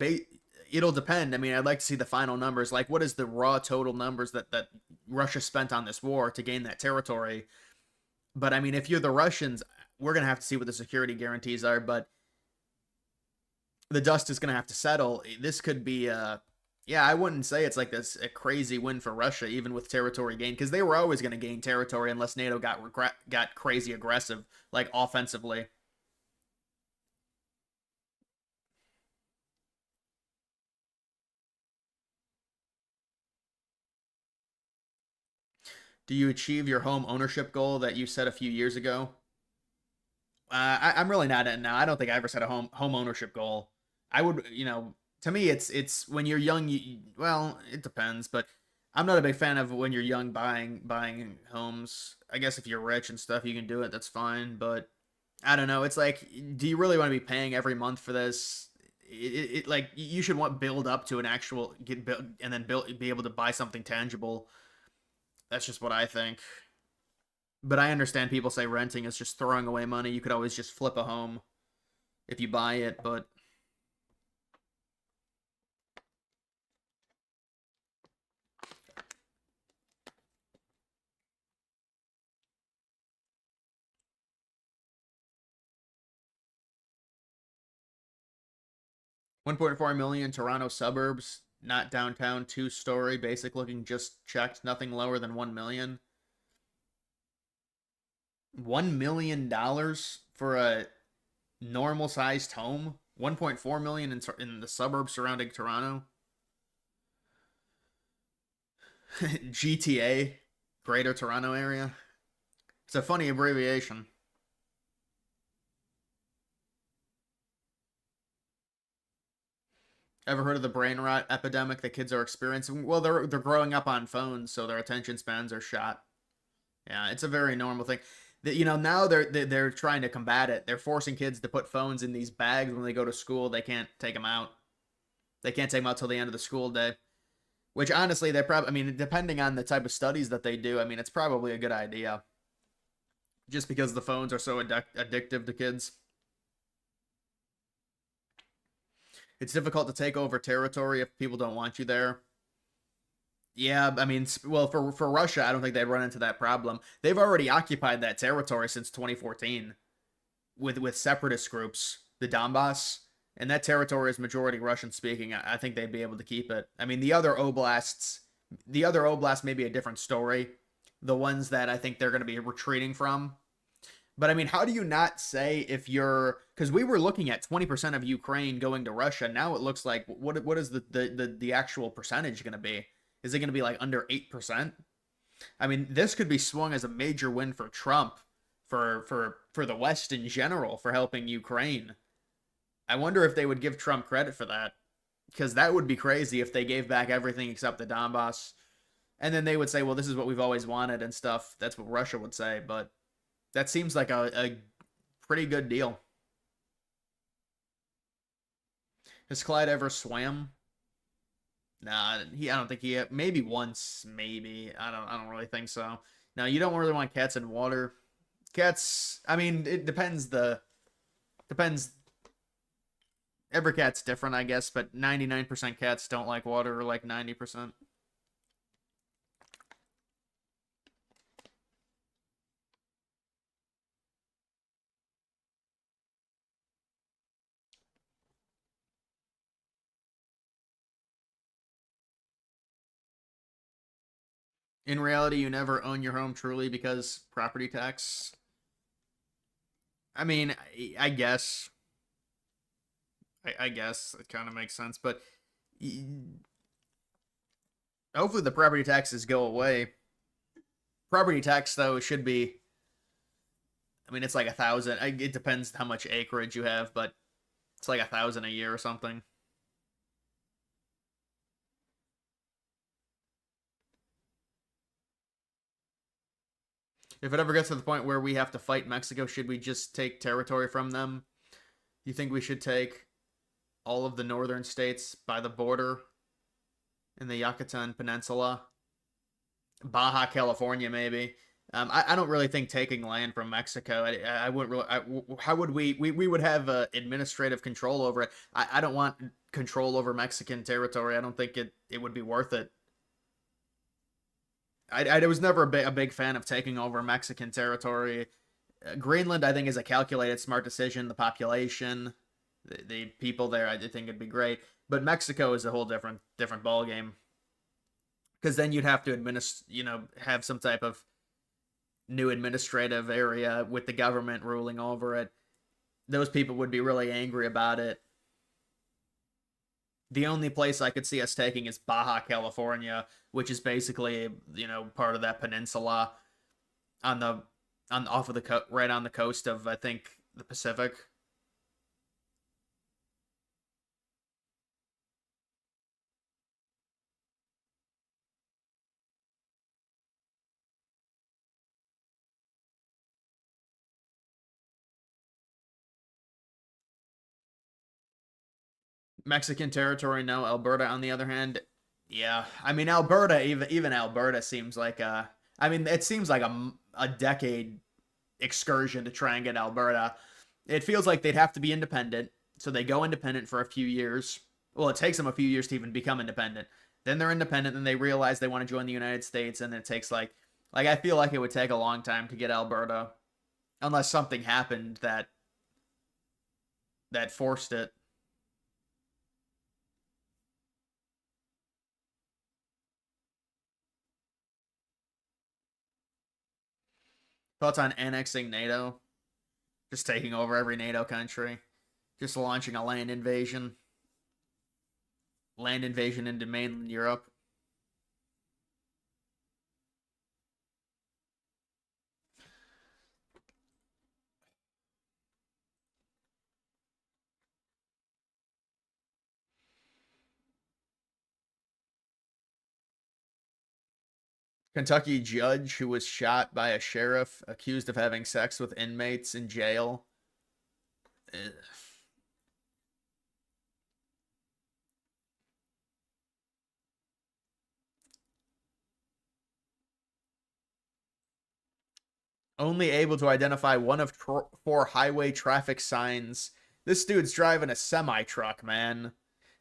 it'll depend. I mean, I'd like to see the final numbers. Like, what is the raw total numbers that Russia spent on this war to gain that territory? But I mean, if you're the Russians, we're gonna have to see what the security guarantees are. But the dust is gonna have to settle. This could be yeah, I wouldn't say it's like this a crazy win for Russia, even with territory gain, because they were always going to gain territory unless NATO got crazy aggressive, like offensively. Do you achieve your home ownership goal that you set a few years ago? I'm really not in now. I don't think I ever set a home ownership goal. I would, to me, it's when you're young. Well, it depends, but I'm not a big fan of when you're young buying homes. I guess if you're rich and stuff, you can do it. That's fine, but I don't know. It's like, do you really want to be paying every month for this? Like you should build up to an actual get built and then be able to buy something tangible. That's just what I think. But I understand people say renting is just throwing away money. You could always just flip a home if you buy it, but 1.4 million Toronto suburbs, not downtown, 2-story, basic looking, just checked, nothing lower than 1 million. $1 million for a normal sized home. 1.4 million in the suburbs surrounding Toronto. GTA, Greater Toronto Area. It's a funny abbreviation. Ever heard of the brain rot epidemic that kids are experiencing? Well, they're growing up on phones, so their attention spans are shot. Yeah, it's a very normal thing. Now they're trying to combat it. They're forcing kids to put phones in these bags when they go to school. They can't take them out. They can't take them out till the end of the school day. Which honestly, they probably, I mean, depending on the type of studies that they do, I mean, it's probably a good idea. Just because the phones are so addictive to kids. It's difficult to take over territory if people don't want you there. Yeah, I mean, well, for Russia, I don't think they'd run into that problem. They've already occupied that territory since 2014 with separatist groups, the Donbass, and that territory is majority Russian speaking. I think they'd be able to keep it. I mean, the other oblasts may be a different story. The ones that I think they're going to be retreating from. But I mean, how do you not say if you're, because we were looking at 20% of Ukraine going to Russia. Now it looks like what is the actual percentage going to be? Is it going to be like under 8%? I mean, this could be swung as a major win for Trump, for the West in general, for helping Ukraine. I wonder if they would give Trump credit for that, because that would be crazy if they gave back everything except the Donbass. And then they would say, well, this is what we've always wanted and stuff. That's what Russia would say, but that seems like a pretty good deal. Has Clyde ever swam? Nah, I don't think he, maybe once, maybe. I don't really think so. No, you don't really want cats in water. Cats, I mean, it depends. Every cat's different, I guess, but 99% cats don't like water, or like 90%. In reality, you never own your home truly because property tax. I mean, I guess. I guess it kind of makes sense, but hopefully the property taxes go away. Property tax, though, should be, I mean, it's like 1,000. It depends how much acreage you have, but it's like 1,000 a year or something. If it ever gets to the point where we have to fight Mexico, should we just take territory from them? You think we should take all of the northern states by the border in the Yucatan Peninsula? Baja California, maybe. I don't really think taking land from Mexico. I wouldn't really. How would we would have administrative control over it? I don't want control over Mexican territory. I don't think it would be worth it. I was never a big fan of taking over Mexican territory. Greenland, I think, is a calculated, smart decision. The population, the people there, I think it'd be great. But Mexico is a whole different ballgame. Because then you'd have to have some type of new administrative area with the government ruling over it. Those people would be really angry about it. The only place I could see us taking is Baja California, which is basically, part of that peninsula right on the coast of, I think, the Pacific. Mexican territory, no. Alberta, on the other hand, yeah. I mean, Alberta, even Alberta seems like it seems like a decade excursion to try and get Alberta. It feels like they'd have to be independent, so they go independent for a few years. Well, it takes them a few years to even become independent. Then they're independent, and they realize they want to join the United States, and it takes like I feel like it would take a long time to get Alberta, unless something happened that forced it. Thoughts on annexing NATO? Just taking over every NATO country. Just launching a land invasion. Land invasion into mainland Europe. Kentucky judge who was shot by a sheriff accused of having sex with inmates in jail. Ugh. Only able to identify one of 4 highway traffic signs. This dude's driving a semi-truck, man.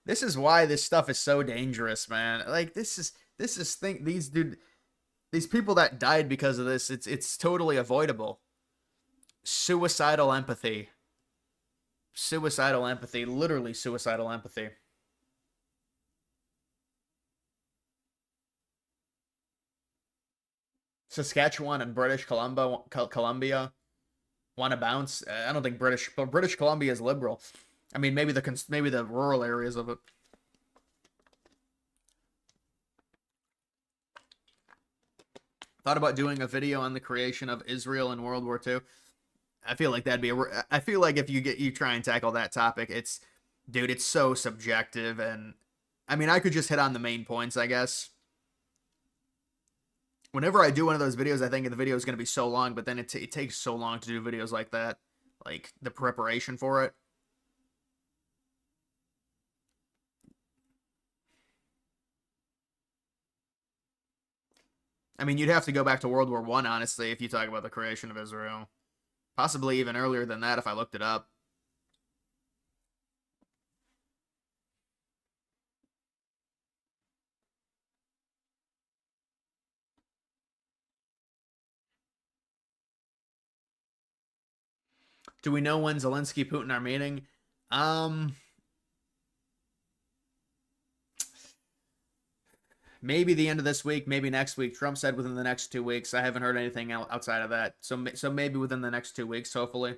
This is why this stuff is so dangerous, man. Like, these people that died because of this, it's totally avoidable. Suicidal empathy. Suicidal empathy. Literally suicidal empathy. Saskatchewan and British Columbia want to bounce. I don't think British Columbia is liberal. I mean, maybe the rural areas of it. Thought about doing a video on the creation of Israel in World War II. I feel like that'd be I feel like if you try and tackle that topic, it's so subjective, and I mean, I could just hit on the main points, I guess. Whenever I do one of those videos, I think the video is going to be so long, but then it takes so long to do videos like that, like the preparation for it. I mean, you'd have to go back to World War I, honestly, if you talk about the creation of Israel. Possibly even earlier than that if I looked it up. Do we know when Zelensky Putin are meeting? Maybe the end of this week, maybe next week. Trump said within the next 2 weeks. I haven't heard anything outside of that. So maybe within the next 2 weeks, hopefully.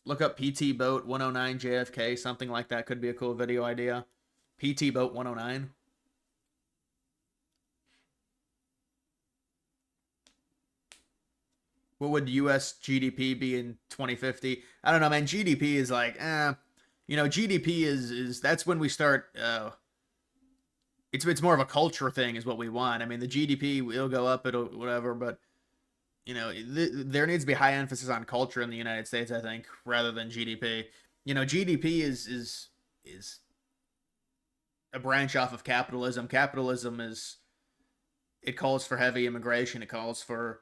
Look up PT Boat 109 JFK, something like that could be a cool video idea. PT Boat 109. What would US GDP be in 2050? I don't know, man. GDP is like, GDP is that's when we start it's more of a culture thing is what we want. I mean, the GDP will go up, it'll whatever, but you know, there needs to be high emphasis on culture in the United States, I think, rather than GDP. You know, GDP is a branch off of capitalism. Capitalism is, it calls for heavy immigration, it calls for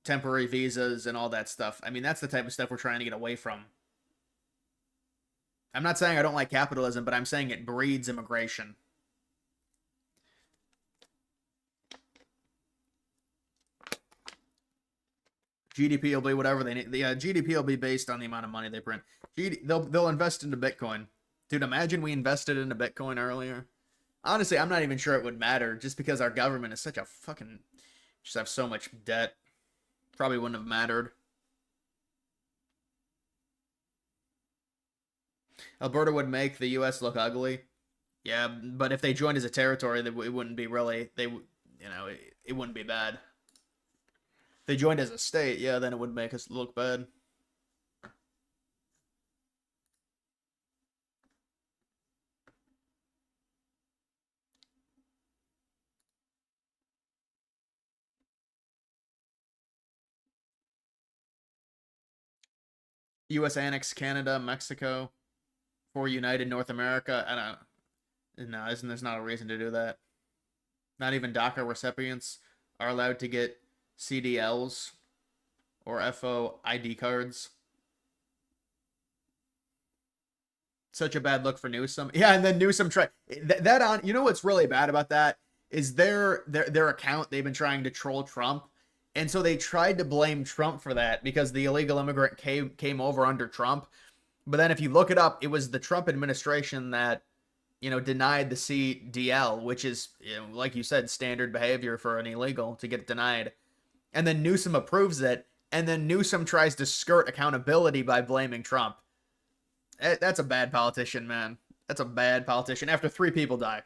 temporary visas and all that stuff. I mean, that's the type of stuff we're trying to get away from. I'm not saying I don't like capitalism, but I'm saying it breeds immigration. GDP will be whatever they need. The GDP will be based on the amount of money they print. They'll invest into Bitcoin. Dude, imagine we invested into Bitcoin earlier. Honestly, I'm not even sure it would matter, just because our government is such a fucking, just have so much debt. Probably wouldn't have mattered. Alberta would make the U.S. look ugly. Yeah, but if they joined as a territory, it wouldn't be really, it wouldn't be bad. If they joined as a state, yeah, then it would make us look bad. U.S. annexed Canada, Mexico, for united North America. I don't. No, there's not a reason to do that. Not even DACA recipients are allowed to get CDLs or FO ID cards. Such a bad look for Newsom. Yeah, and then Newsom tried that on. You know what's really bad about that is their account. They've been trying to troll Trump. And so they tried to blame Trump for that because the illegal immigrant came over under Trump. But then if you look it up, it was the Trump administration that, denied the CDL, which is, like you said, standard behavior for an illegal to get denied. And then Newsom approves it. And then Newsom tries to skirt accountability by blaming Trump. That's a bad politician, man. That's a bad politician after 3 people die.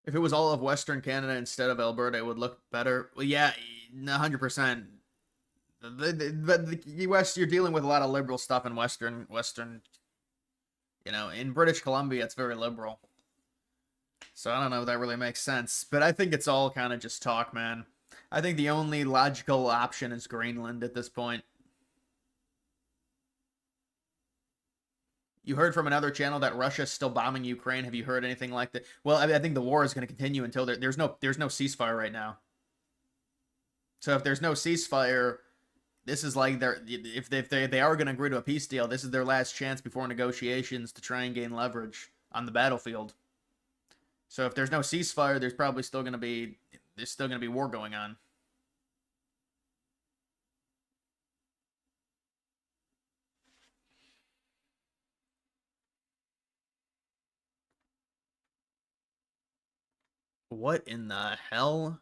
If it was all of Western Canada instead of Alberta, it would look better. Well, yeah, 100%. But the U.S., you're dealing with a lot of liberal stuff in Western. In British Columbia, it's very liberal. So I don't know if that really makes sense. But I think it's all kind of just talk, man. I think the only logical option is Greenland at this point. You heard from another channel that Russia's still bombing Ukraine. Have you heard anything like that? Well, I think the war is going to continue until there's no ceasefire right now. So if there's no ceasefire, this is like if they are going to agree to a peace deal, this is their last chance before negotiations to try and gain leverage on the battlefield. So if there's no ceasefire, there's probably still going to be war going on. What in the hell?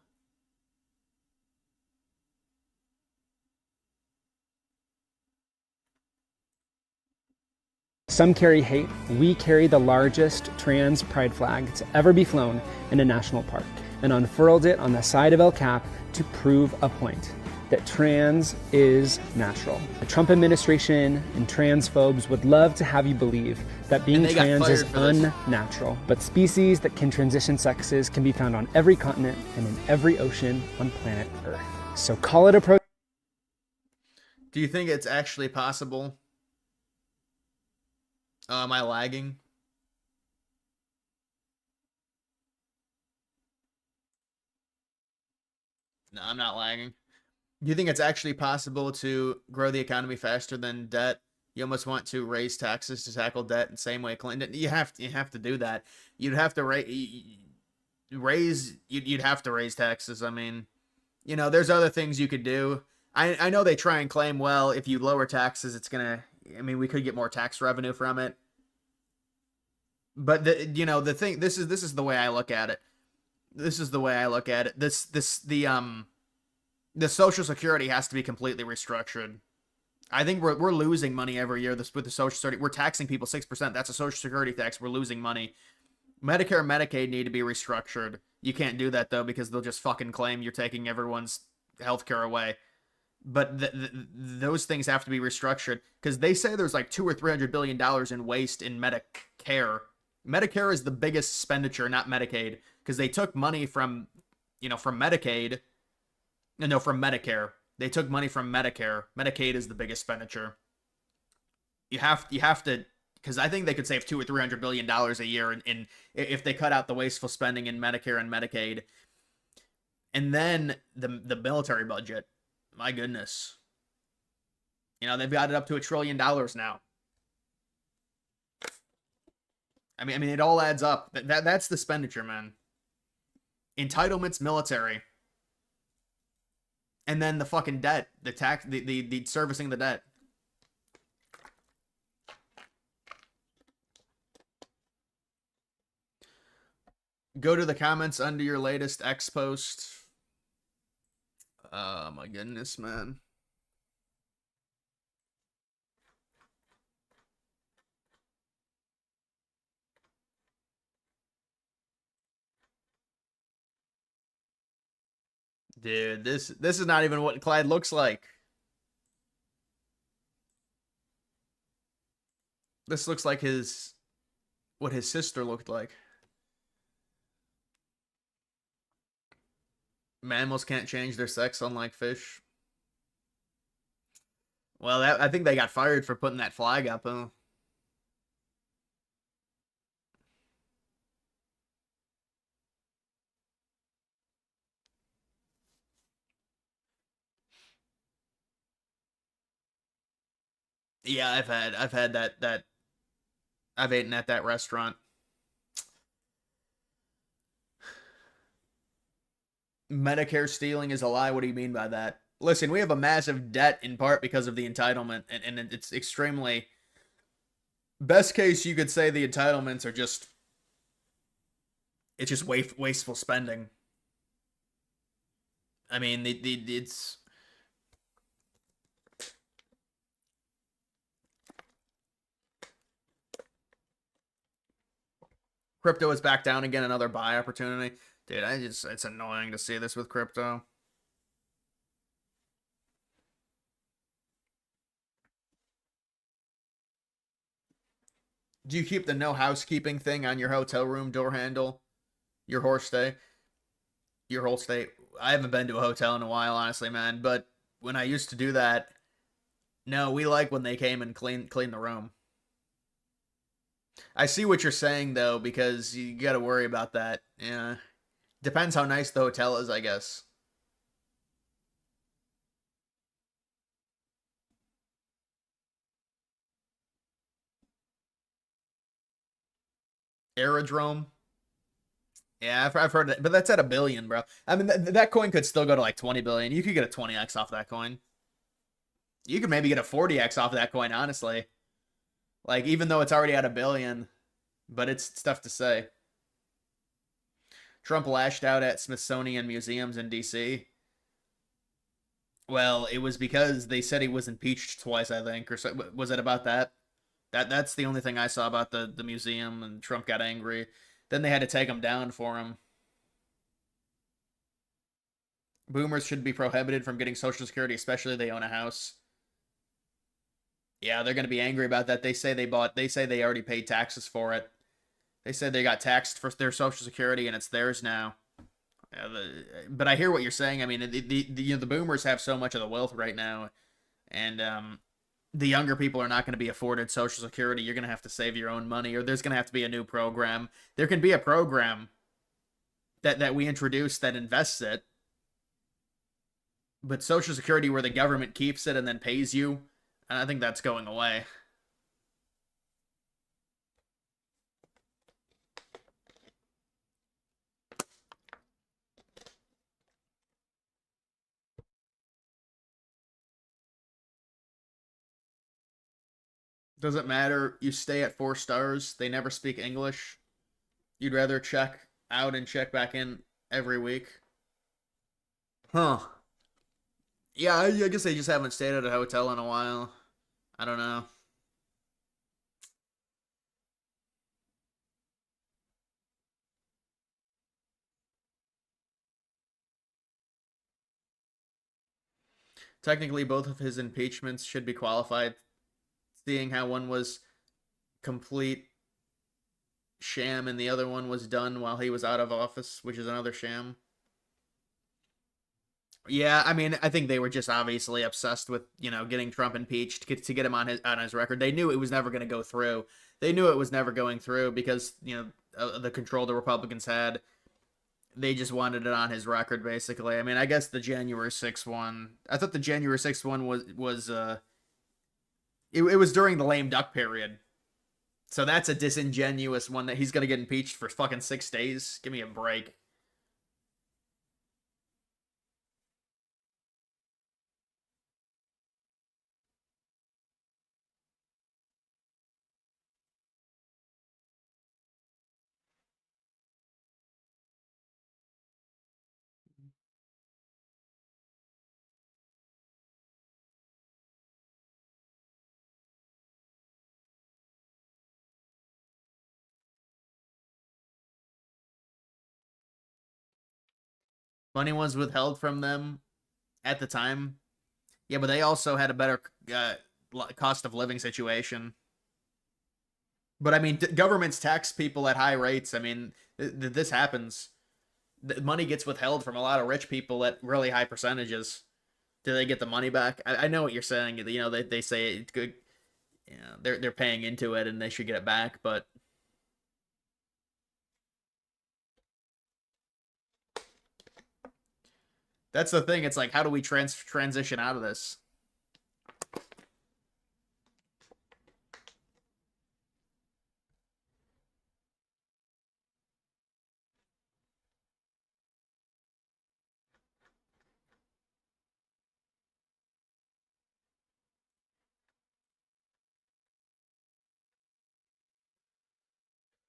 Some carry hate. We carry the largest trans pride flag to ever be flown in a national park and unfurled it on the side of El Cap to prove a point that trans is natural. The Trump administration and transphobes would love to have you believe that being trans is unnatural, but species that can transition sexes can be found on every continent and in every ocean on planet Earth. So call it a protest. Do you think it's actually possible? Am I lagging? No, I'm not lagging. Do you think it's actually possible to grow the economy faster than debt? You almost want to raise taxes to tackle debt in the same way Clinton. You have to do that. You'd have to you'd have to raise taxes. I mean, there's other things you could do. I know they try and claim, well, if you lower taxes, it's gonna. I mean, we could get more tax revenue from it. But the thing. This is the way I look at it. The Social Security has to be completely restructured. I think we're losing money every year with the Social Security. We're taxing people 6%. That's a Social Security tax. We're losing money. Medicare and Medicaid need to be restructured. You can't do that, though, because they'll just fucking claim you're taking everyone's health care away. but those things have to be restructured because they say there's like $200 or $300 billion in waste in Medicare. Medicare is the biggest expenditure, not Medicaid, because they took money from, from Medicaid. No, from Medicare. They took money from Medicare. Medicaid is the biggest expenditure. You have to, because I think they could save $200 or $300 billion a year in if they cut out the wasteful spending in Medicare and Medicaid. And then the military budget, my goodness, they've got it up to $1 trillion now. I mean, it all adds up. That's the expenditure, man. Entitlements, military, and then the fucking debt, the tax, the servicing the debt. Go to the comments under your latest X post. Oh my goodness, man. Dude, this is not even what Clyde looks like. This looks like what his sister looked like. Mammals can't change their sex, unlike fish. Well, I think they got fired for putting that flag up, huh? Yeah, I've had that I've eaten at that restaurant. Medicare stealing is a lie. What do you mean by that? Listen, we have a massive debt in part because of the entitlement, and it's extremely... Best case, you could say the entitlements are just... It's just wasteful spending. I mean, it's... Crypto is back down again, another buy opportunity. Dude, it's annoying to see this with crypto. Do you keep the no housekeeping thing on your hotel room door handle? Your horse stay? Your whole stay? I haven't been to a hotel in a while, honestly, man. But when I used to do that, no, we like when they came and clean the room. I see what you're saying, though, because you got to worry about that. Yeah. Depends how nice the hotel is, I guess. Aerodrome. Yeah, I've heard that, but that's at $1 billion, bro. I mean, that coin could still go to like 20 billion. You could get a 20x off that coin. You could maybe get a 40x off that coin, honestly. Like, even though it's already at $1 billion, but it's tough to say. Trump lashed out at Smithsonian museums in D.C. Well, it was because they said he was impeached twice, I think, or so. Was it about that? That's the only thing I saw about the museum, and Trump got angry. Then they had to take him down for him. Boomers should be prohibited from getting Social Security, especially if they own a house. Yeah, they're going to be angry about that. They say they already paid taxes for it. They said they got taxed for their Social Security and it's theirs now. But I hear what you're saying. I mean, the boomers have so much of the wealth right now, and the younger people are not going to be afforded Social Security. You're going to have to save your own money, or there's going to have to be a new program. There can be a program that we introduce that invests it, but Social Security where the government keeps it and then pays you, I think that's going away. Doesn't matter. You stay at 4 stars. They never speak English. You'd rather check out and check back in every week. Huh. Yeah, I guess they just haven't stayed at a hotel in a while. I don't know. Technically, both of his impeachments should be qualified, seeing how one was complete sham and the other one was done while he was out of office, which is another sham. Yeah, I mean, I think they were just obviously obsessed with, getting Trump impeached to get him on his record. They knew it was never going to go through. They knew it was never going through because, the control the Republicans had. They just wanted it on his record, basically. I mean, I guess the January 6th one. I thought the January 6th one was it was during the lame duck period. So that's a disingenuous one that he's gonna get impeached for fucking 6 days. Give me a break. Money was withheld from them at the time. Yeah, but they also had a better cost of living situation. But I mean, governments tax people at high rates. I mean, this happens. Money gets withheld from a lot of rich people at really high percentages. Do they get the money back? I know what you're saying. They say it's good. They're paying into it and they should get it back, but that's the thing. It's like, how do we transition out of this?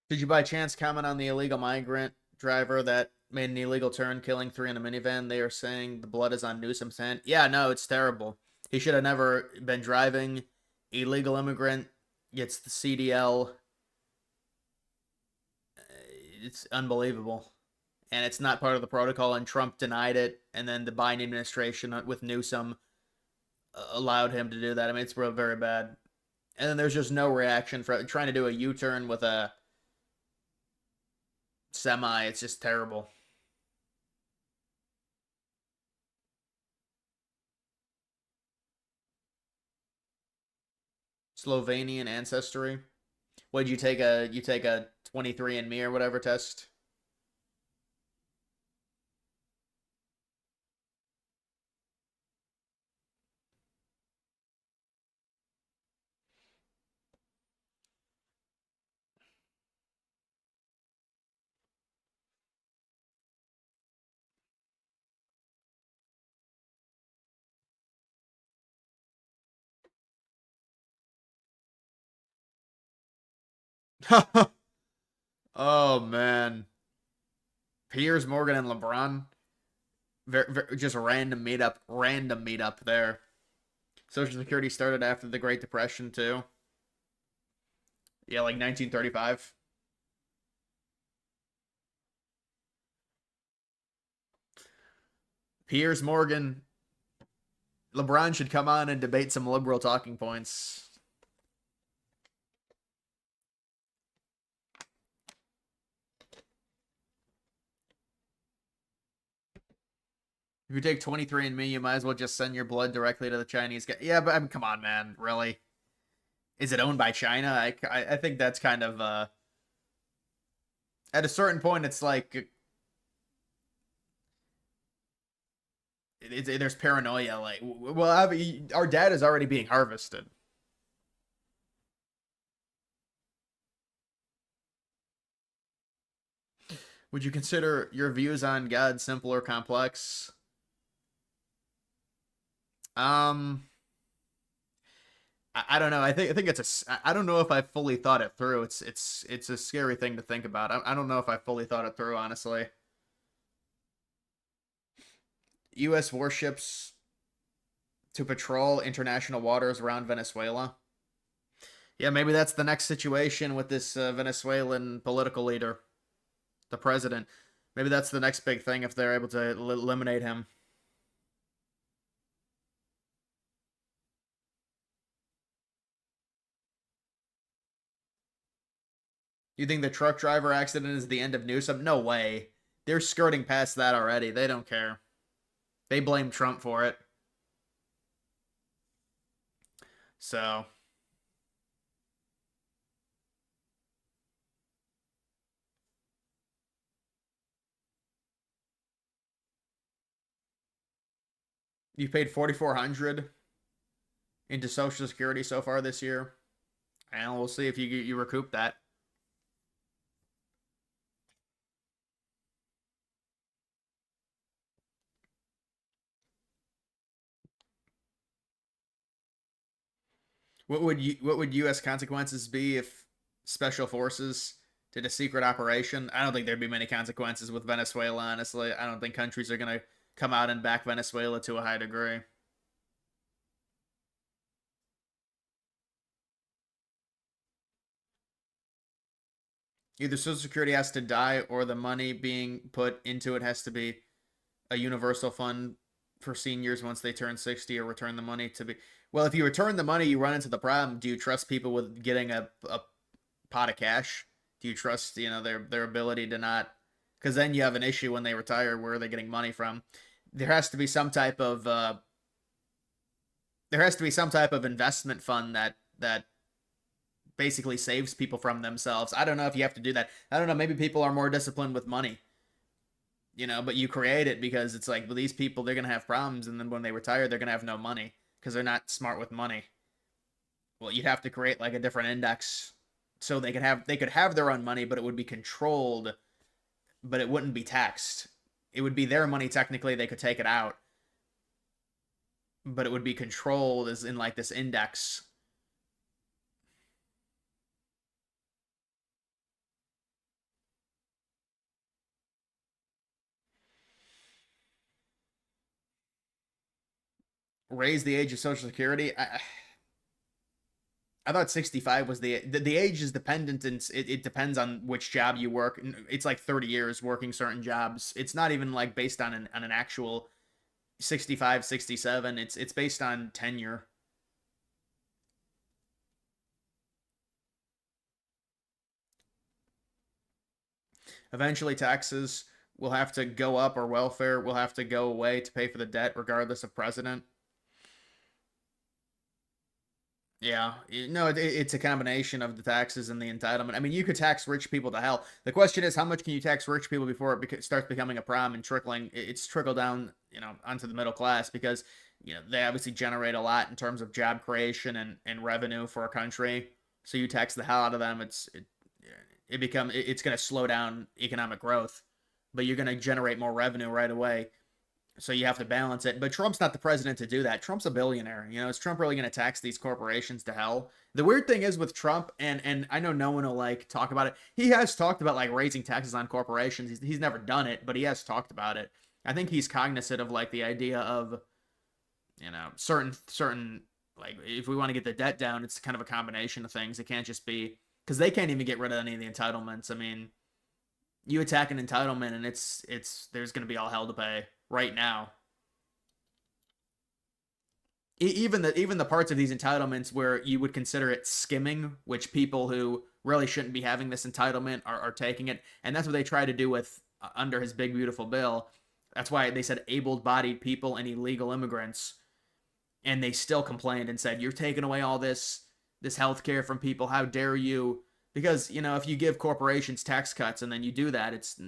Did you by chance comment on the illegal migrant driver that made an illegal turn, killing 3 in a minivan? They are saying the blood is on Newsom's hand. Yeah, no, it's terrible. He should have never been driving. Illegal immigrant gets the CDL. It's unbelievable. And it's not part of the protocol, and Trump denied it, and then the Biden administration with Newsom allowed him to do that. I mean, it's very bad. And then there's just no reaction for trying to do a U-turn with a semi. It's just terrible. Slovenian ancestry. What did you take a 23andMe or whatever test? Oh man, Piers Morgan and LeBron, just random meetup there. Social Security started after the Great Depression too. Yeah, like 1935. Piers Morgan, LeBron should come on and debate some liberal talking points. If you take 23andMe, you might as well just send your blood directly to the Chinese guy. Yeah, but I mean, come on, man. Really? Is it owned by China? I think that's kind of at a certain point, it's like there's paranoia. Like, well, our data is already being harvested. Would you consider your views on God simple or complex? I don't know. I think it's I don't know if I fully thought it through. It's a scary thing to think about. I don't know if I fully thought it through, honestly. U.S. warships to patrol international waters around Venezuela. Yeah, maybe that's the next situation with this Venezuelan political leader, the president. Maybe that's the next big thing if they're able to eliminate him. You think the truck driver accident is the end of Newsom? No way. They're skirting past that already. They don't care. They blame Trump for it. So... You paid $4,400 into Social Security so far this year, and we'll see if you recoup that. What would U.S. consequences be if special forces did a secret operation? I don't think there'd be many consequences with Venezuela. Honestly, I don't think countries are gonna come out and back Venezuela to a high degree. Either Social Security has to die or the money being put into it has to be a universal fund for seniors once they turn 60, or return the money to be... Well, if you return the money, you run into the problem. Do you trust people with getting a pot of cash? Do you trust, their ability to not... Because then you have an issue when they retire. Where are they getting money from? There has to be some type of investment fund that basically saves people from themselves. I don't know if you have to do that. I don't know. Maybe people are more disciplined with money, but you create it because it's like, well, these people, they're going to have problems. And then when they retire, they're going to have no money because they're not smart with money. Well, you'd have to create like a different index so they could have their own money, but it would be controlled, but it wouldn't be taxed. It would be their money. Technically, they could take it out, but it would be controlled as in like this index. Raise the age of Social Security. I thought 65 was the age is dependent, and it depends on which job you work. It's like 30 years working certain jobs. It's not even like based on an actual 65, 67. It's based on tenure. Eventually, taxes will have to go up, or welfare will have to go away to pay for the debt, regardless of president. Yeah, no, it's a combination of the taxes and the entitlement. I mean, you could tax rich people to hell. The question is, how much can you tax rich people before it starts becoming a problem and it's trickle down, onto the middle class, because, they obviously generate a lot in terms of job creation and revenue for a country. So you tax the hell out of them, it's going to slow down economic growth, but you're going to generate more revenue right away. So you have to balance it. But Trump's not the president to do that. Trump's a billionaire. Is Trump really going to tax these corporations to hell? The weird thing is with Trump, and I know no one will like talk about it. He has talked about like raising taxes on corporations. He's never done it, but he has talked about it. I think he's cognizant of like the idea of, certain like, if we want to get the debt down, it's kind of a combination of things. It can't just be, because they can't even get rid of any of the entitlements. I mean, you attack an entitlement and it's there's going to be all hell to pay right now. Even the parts of these entitlements where you would consider it skimming, which people who really shouldn't be having this entitlement are taking it, and that's what they try to do with under his big beautiful bill. That's why they said able-bodied people and illegal immigrants, and they still complained and said, you're taking away all this health care from people. How dare you? Because, if you give corporations tax cuts and then you do that, it's,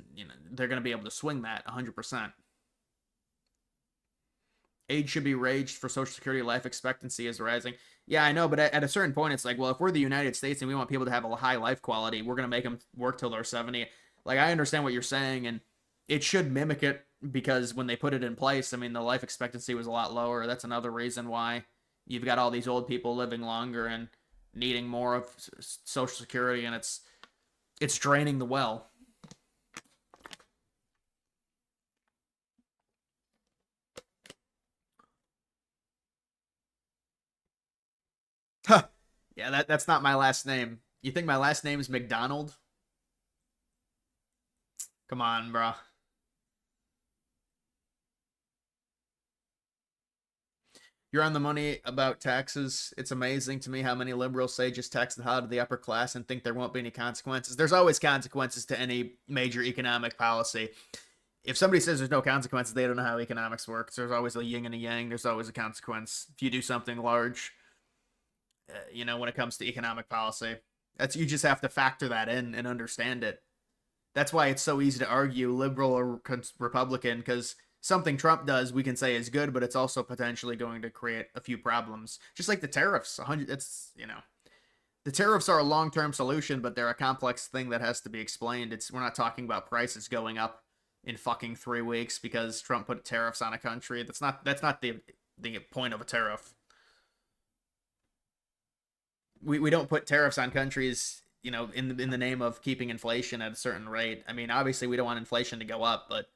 they're going to be able to swing that 100%. Age should be raised for Social Security. Life expectancy is rising. Yeah, I know, but at a certain point, it's like, well, if we're the United States and we want people to have a high life quality, we're going to make them work till they're 70. Like, I understand what you're saying, and it should mimic it, because when they put it in place, I mean, the life expectancy was a lot lower. That's another reason why you've got all these old people living longer and needing more of Social Security, and it's draining the well. Huh. Yeah, that's not my last name. You think my last name is McDonald? Come on, bro. You're on the money about taxes. It's amazing to me how many liberals say just tax the hell out of the upper class and think there won't be any consequences. There's always consequences to any major economic policy. If somebody says there's no consequences, they don't know how economics works. There's always a yin and a yang. There's always a consequence. If you do something large, when it comes to economic policy, you just have to factor that in and understand it. That's why it's so easy to argue liberal or Republican, because something Trump does we can say is good, but it's also potentially going to create a few problems. Just like the tariffs. The tariffs are a long-term solution, but they're a complex thing that has to be explained. We're not talking about prices going up in fucking 3 weeks because Trump put tariffs on a country. That's not the point of a tariff. We don't put tariffs on countries, in the name of keeping inflation at a certain rate. I mean, obviously we don't want inflation to go up, but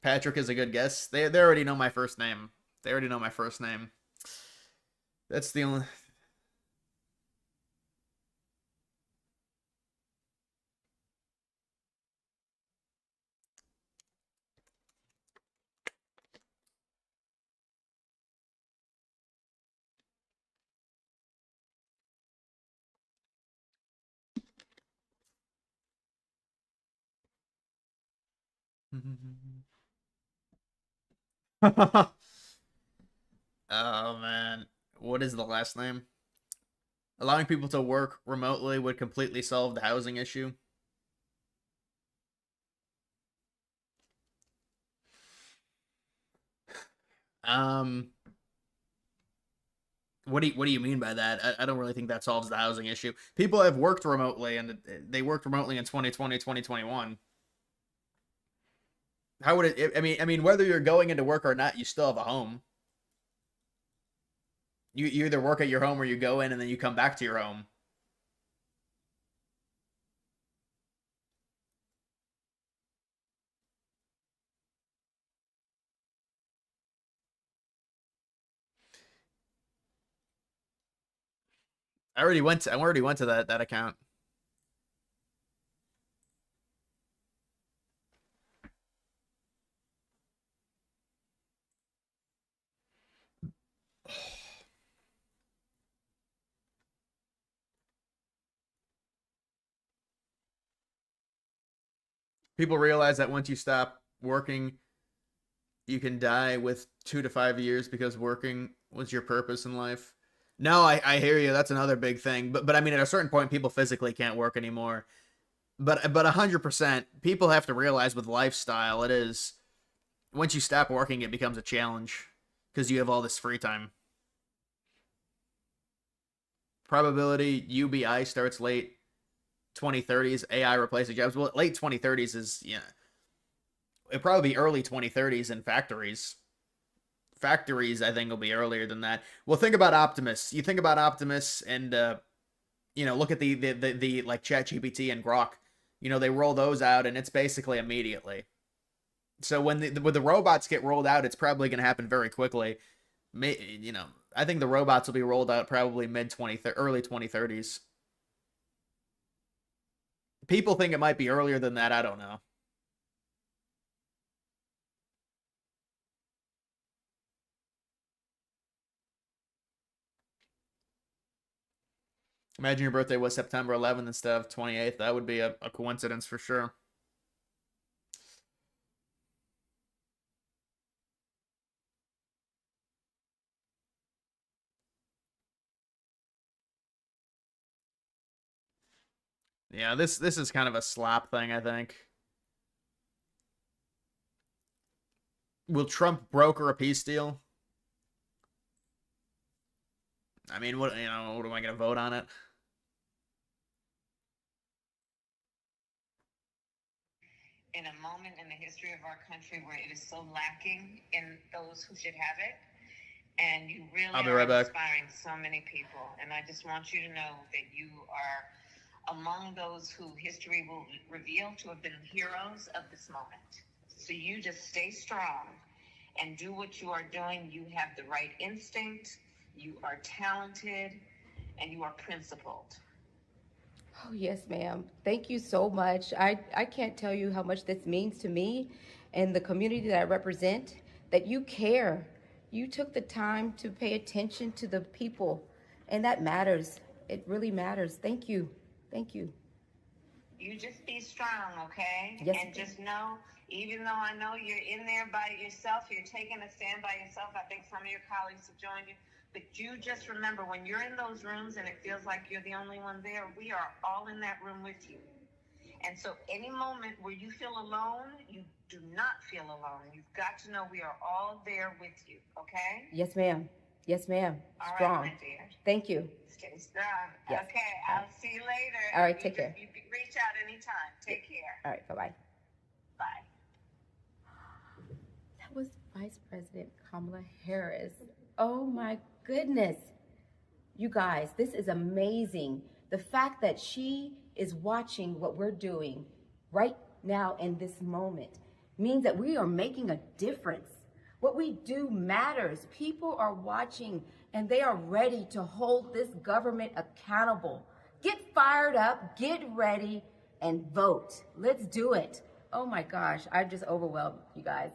Patrick is a good guess. They already know my first name. That's the only. Oh man, what is the last name? Allowing people to work remotely would completely solve the housing issue. What do you mean by that? I don't really think that solves the housing issue. People have worked remotely, and they worked remotely in 2020, 2021. How would it? I mean, whether you're going into work or not, you still have a home. You either work at your home or you go in and then you come back to your home. I already went to that account. People realize that once you stop working, you can die with 2 to 5 years because working was your purpose in life. No, I hear you. That's another big thing. But I mean, at a certain point, people physically can't work anymore. But 100%, people have to realize with lifestyle, it is once you stop working, it becomes a challenge because you have all this free time. Probability UBI starts late 2030s. AI replaces jobs. Well, late 2030s is it'll probably be early 2030s in factories. Factories, I think, will be earlier than that. Well, think about Optimus. You think about Optimus and look at the like ChatGPT and Grok. They roll those out and it's basically immediately. So when the robots get rolled out, it's probably going to happen very quickly. I think the robots will be rolled out probably early 2030s. People think it might be earlier than that. I don't know. Imagine your birthday was September 11th instead of 28th. That would be a coincidence for sure. Yeah, this is kind of a slap thing, I think. Will Trump broker a peace deal? I mean, what am I going to vote on it? In a moment in the history of our country where it is so lacking in those who should have it, and you really are inspiring so many people. And I just want you to know that you are among those who history will reveal to have been heroes of this moment. So you just stay strong and do what you are doing. You have the right instinct. You are talented. and you are principled. Oh, yes, ma'am. Thank you so much. I can't tell you how much this means to me and the community that I represent, that you care. You took the time to pay attention to the people, and that matters. It really matters. Thank you. Thank you. You just be strong, okay? Yes, and just know, even though I know you're in there by yourself, you're taking a stand by yourself. I think some of your colleagues have joined you. But you just remember, when you're in those rooms and it feels like you're the only one there, we are all in that room with you. And so any moment where you feel alone, you do not feel alone. You've got to know we are all there with you, okay? Yes, ma'am. Yes, ma'am. All Strong. right, my dear. Thank you. Stay strong. Yes. Okay, I'll see you later. All right, take care. You can reach out anytime. Take care. All right, bye-bye. Bye. That was Vice President Kamala Harris. Oh my goodness. You guys, this is amazing. The fact that she is watching what we're doing right now in this moment means that we are making a difference. What we do matters. People are watching and they are ready to hold this government accountable. Get fired up, get ready, and vote. Let's do it. Oh my gosh, I'm just overwhelmed, you guys.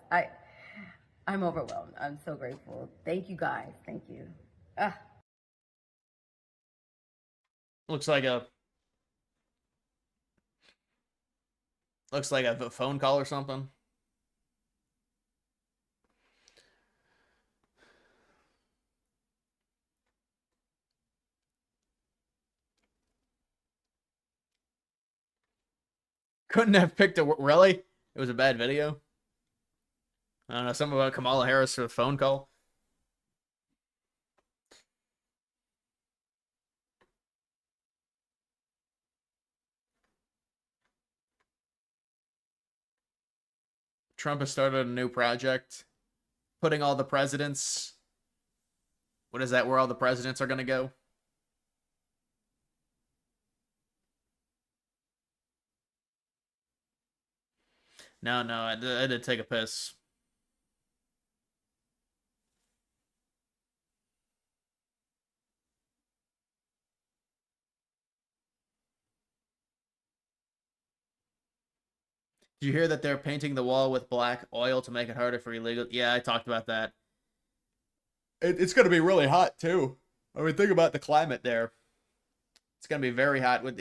I'm overwhelmed. I'm so grateful. Thank you guys. Thank you. Looks like a phone call or something. Couldn't have picked a... Really? It was a bad video? I don't know, something about Kamala Harris for a phone call. Trump has started a new project, putting all the presidents... What is that, where all the presidents are going to go? No, I did take a piss. Did you hear that they're painting the wall with black oil to make it harder for illegal? Yeah, I talked about that. It's going to be really hot too. I mean, think about the climate there. It's going to be very hot with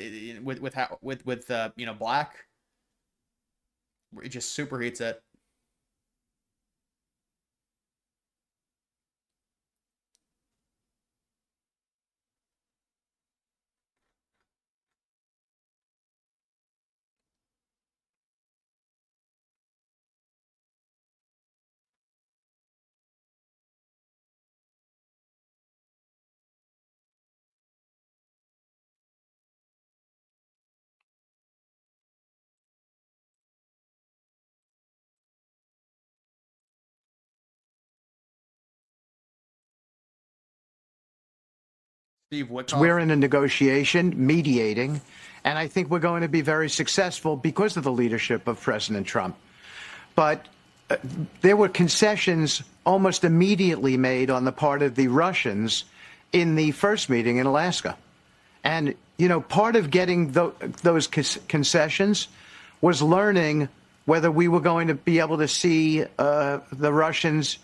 black. It just superheats it. We're in a negotiation, mediating, and I think we're going to be very successful because of the leadership of President Trump. But there were concessions almost immediately made on the part of the Russians in the first meeting in Alaska. And, you know, part of getting those concessions was learning whether we were going to be able to see the Russians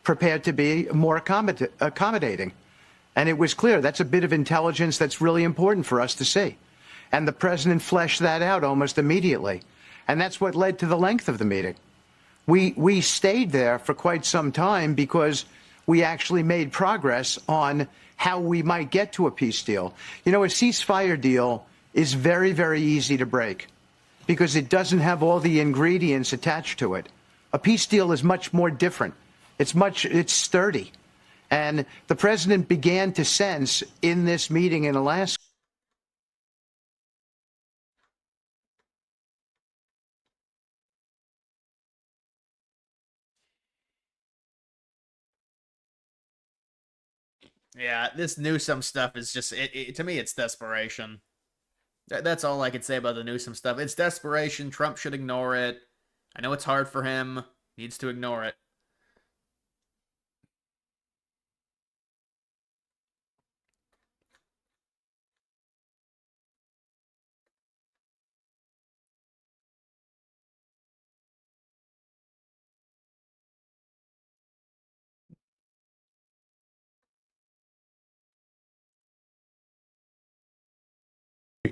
prepared to be more accommodating. And it was clear that's a bit of intelligence that's really important for us to see. And the president fleshed that out almost immediately. And that's what led to the length of the meeting. We stayed there for quite some time because we actually made progress on how we might get to a peace deal. You know, a ceasefire deal is very, very easy to break because it doesn't have all the ingredients attached to it. A peace deal is much more different. It's sturdy. And the president began to sense in this meeting in Alaska. Yeah, this Newsom stuff is just, to me, it's desperation. That's all I could say about the Newsom stuff. It's desperation. Trump should ignore it. I know it's hard for him. He needs to ignore it.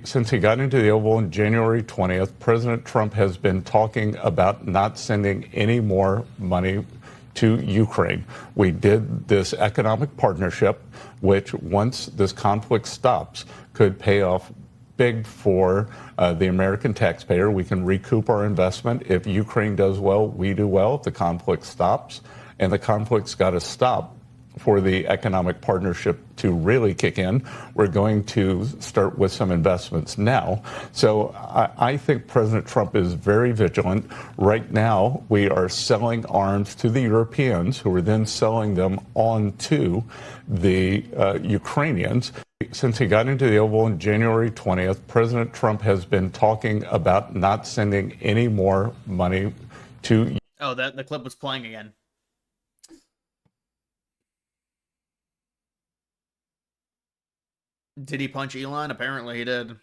Since he got into the Oval on January 20th, President Trump has been talking about not sending any more money to Ukraine. We did this economic partnership, which once this conflict stops, could pay off big for the American taxpayer. We can recoup our investment. If Ukraine does well, we do well. If the conflict stops, and the conflict's got to stop for the economic partnership to really kick in, we're going to start with some investments now. So I think President Trump is very vigilant. Right now, we are selling arms to the Europeans, who are then selling them on to the Ukrainians. Since he got into the Oval on January 20th, President Trump has been talking about not sending any more money to... Oh, the clip was playing again. Did he punch Elon? Apparently he did.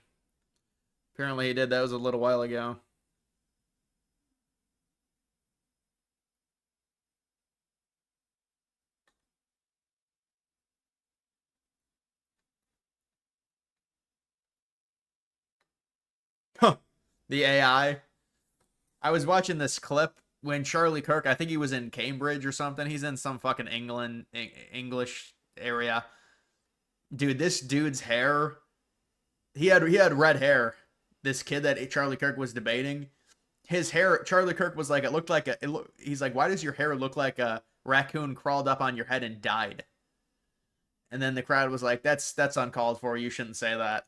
Apparently he did. That was a little while ago. Huh. The AI. I was watching this clip when Charlie Kirk, I think he was in Cambridge or something. He's in some fucking English area. Dude, this dude's hair, he had red hair. This kid that Charlie Kirk was debating, his hair, Charlie Kirk was like, he's like, why does your hair look like a raccoon crawled up on your head and died? And then the crowd was like, that's uncalled for. You shouldn't say that.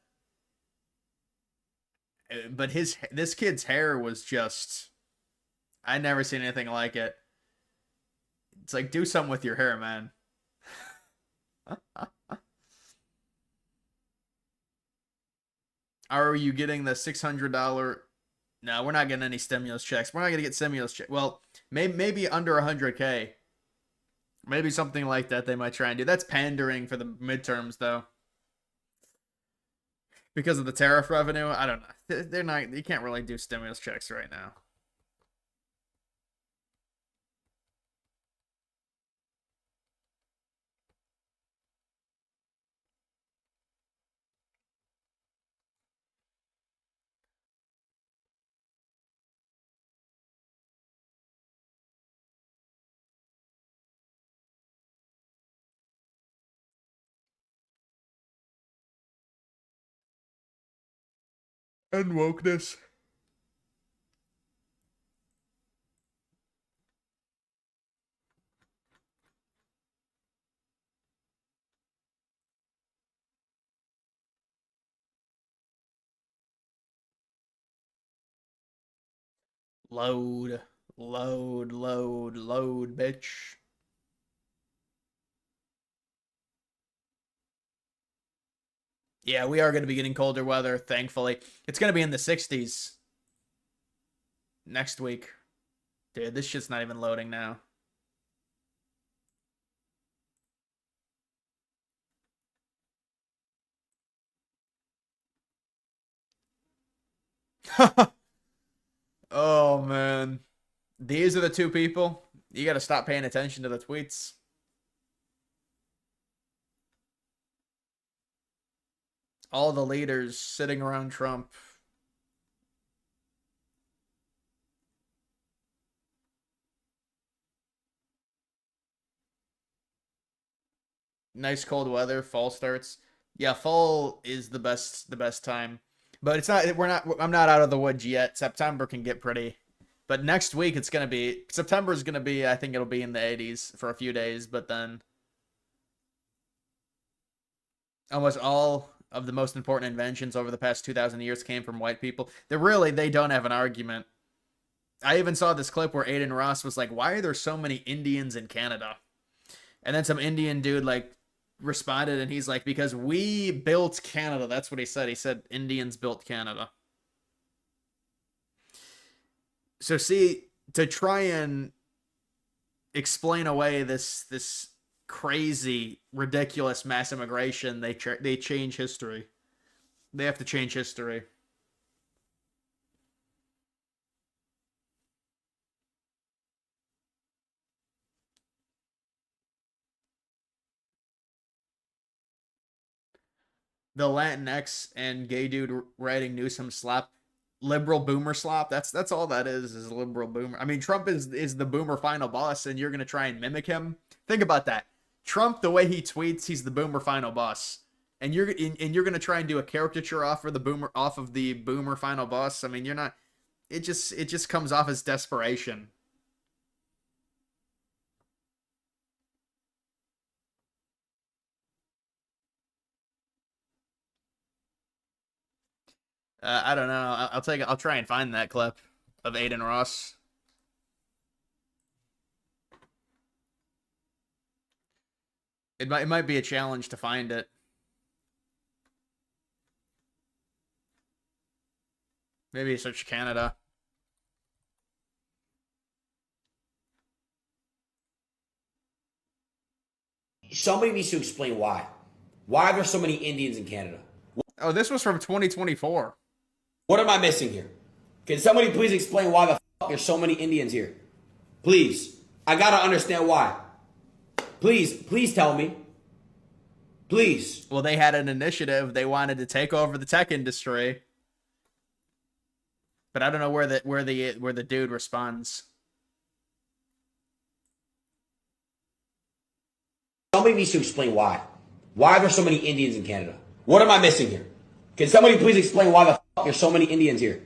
But this kid's hair was just, I'd never seen anything like it. It's like, do something with your hair, man. Are you getting the $600? No, we're not getting any stimulus checks. We're not going to get stimulus checks. Well, maybe under 100K. Maybe something like that they might try and do. That's pandering for the midterms, though. Because of the tariff revenue, I don't know. They're not. You can't really do stimulus checks right now. And wokeness. Load, load, load, load, bitch. Yeah, we are going to be getting colder weather, thankfully. It's going to be in the 60s next week. Dude, this shit's not even loading now. Oh, man. These are the two people. You got to stop paying attention to the tweets. All the leaders sitting around Trump. Nice cold weather. Fall starts. Yeah, fall is the best time. But it's not. I'm not out of the woods yet. September can get pretty. But next week it's gonna be. September is gonna be. I think it'll be in the 80s for a few days. But then almost all of the most important inventions over the past 2,000 years came from white people. They don't have an argument. I even saw this clip where Aiden Ross was like, "Why are there so many Indians in Canada?" And then some Indian dude like responded, and he's like, "Because we built Canada." That's what he said. He said Indians built Canada. So see, to try and explain away this crazy, ridiculous mass immigration, they change history. They have to change history. The Latinx and gay dude writing Newsom slap, liberal boomer slap. That's all that is a liberal boomer. I mean, Trump is the boomer final boss, and you're gonna try and mimic him. Think about that. Trump, the way he tweets, he's the boomer final boss, and you're gonna try and do a caricature off of the boomer final boss. I mean, you're not. It just comes off as desperation. I don't know. I'll try and find that clip of Aiden Ross. It might be a challenge to find it. Maybe search Canada. Somebody needs to explain why. Why are there so many Indians in Canada? Oh, this was from 2024. What am I missing here? Can somebody please explain why the fuck there's so many Indians here? Please. I gotta understand why. Please tell me. Please. Well, they had an initiative. They wanted to take over the tech industry. But I don't know where the dude responds. Somebody needs to explain why. Why are there so many Indians in Canada? What am I missing here? Can somebody please explain why the fuck there's so many Indians here?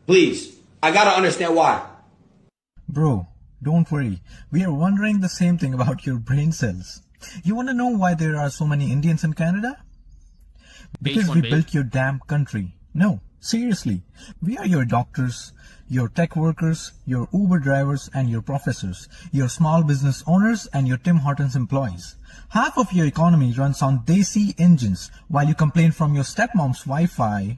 Please. I gotta understand why. Bro, don't worry. We are wondering the same thing about your brain cells. You want to know why there are so many Indians in Canada? Because we built your damn country. No, seriously. We are your doctors, your tech workers, your Uber drivers, and your professors, your small business owners, and your Tim Hortons employees. Half of your economy runs on Desi engines while you complain from your stepmom's Wi-Fi.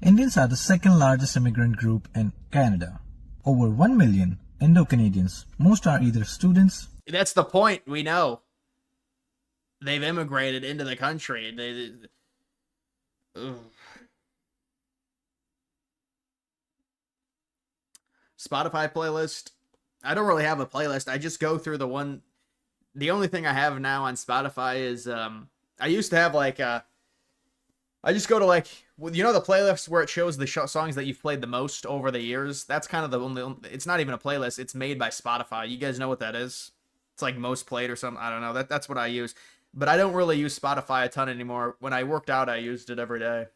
Indians are the second largest immigrant group in Canada. Over 1 million Indo-Canadians. Most are either students. That's the point. We know. They've immigrated into the country. Spotify playlist. I don't really have a playlist. I just go through the one. The only thing I have now on Spotify is I used to have like I just go to like, you know, the playlist where it shows the songs that you've played the most over the years. That's kind of the only. It's not even a playlist. It's made by Spotify. You guys know what that is? It's like most played or something. I don't know. That's what I use. But I don't really use Spotify a ton anymore. When I worked out, I used it every day.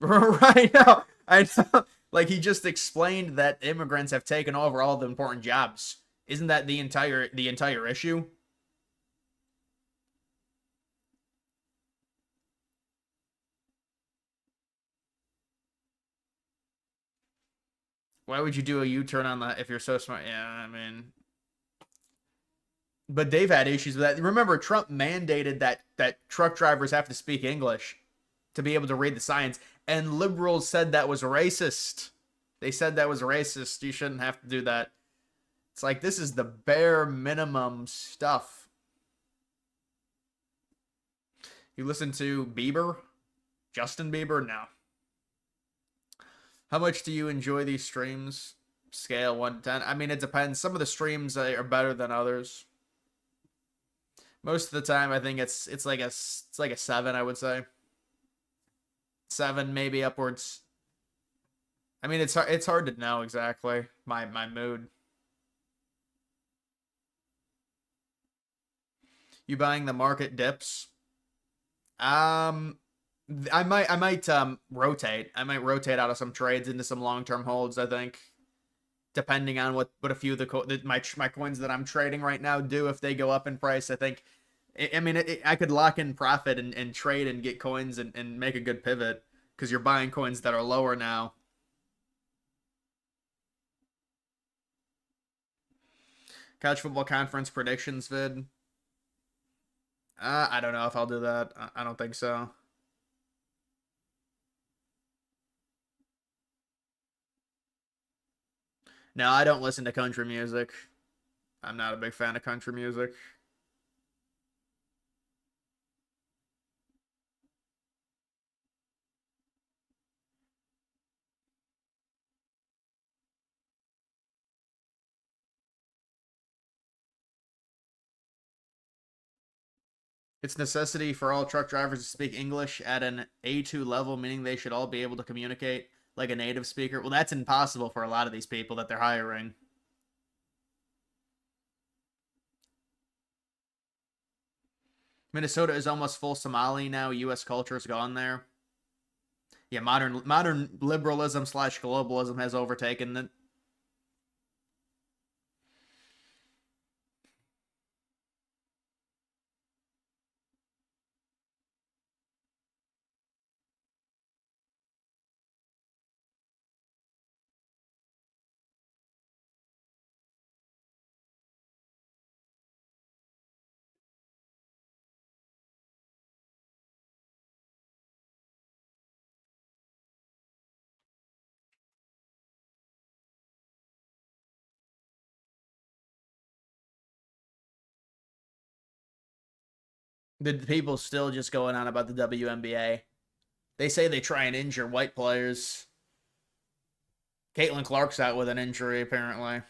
Right now, I know. Like, he just explained that immigrants have taken over all the important jobs. Isn't that the entire issue? Why would you do a U-turn on that if you're so smart? Yeah, I mean, but they've had issues with that. Remember, Trump mandated that truck drivers have to speak English to be able to read the signs, and liberals said that was racist. They said that was racist. You shouldn't have to do that. It's like, this is the bare minimum stuff. You listen to Bieber? Justin Bieber? No. How much do you enjoy these streams? Scale 1 to 10. I mean, it depends. Some of the streams are better than others. Most of the time, I think it's like a 7, I would say. 7, maybe upwards. I mean, it's hard to know exactly my mood. You buying the market dips? I might rotate. I might rotate out of some trades into some long-term holds, I think. Depending on what a few of my coins that I'm trading right now do, if they go up in price, I think. I mean, I could lock in profit and trade and get coins and make a good pivot, because you're buying coins that are lower now. College football conference predictions vid. I don't know if I'll do that. I don't think so. No, I don't listen to country music. I'm not a big fan of country music. It's necessity for all truck drivers to speak English at an A2 level, meaning they should all be able to communicate like a native speaker. Well, that's impossible for a lot of these people that they're hiring. Minnesota is almost full Somali now. U.S. culture is gone there. Yeah, modern liberalism / globalism has overtaken it. The people still just going on about the WNBA. They say they try and injure white players. Caitlin Clark's out with an injury, apparently.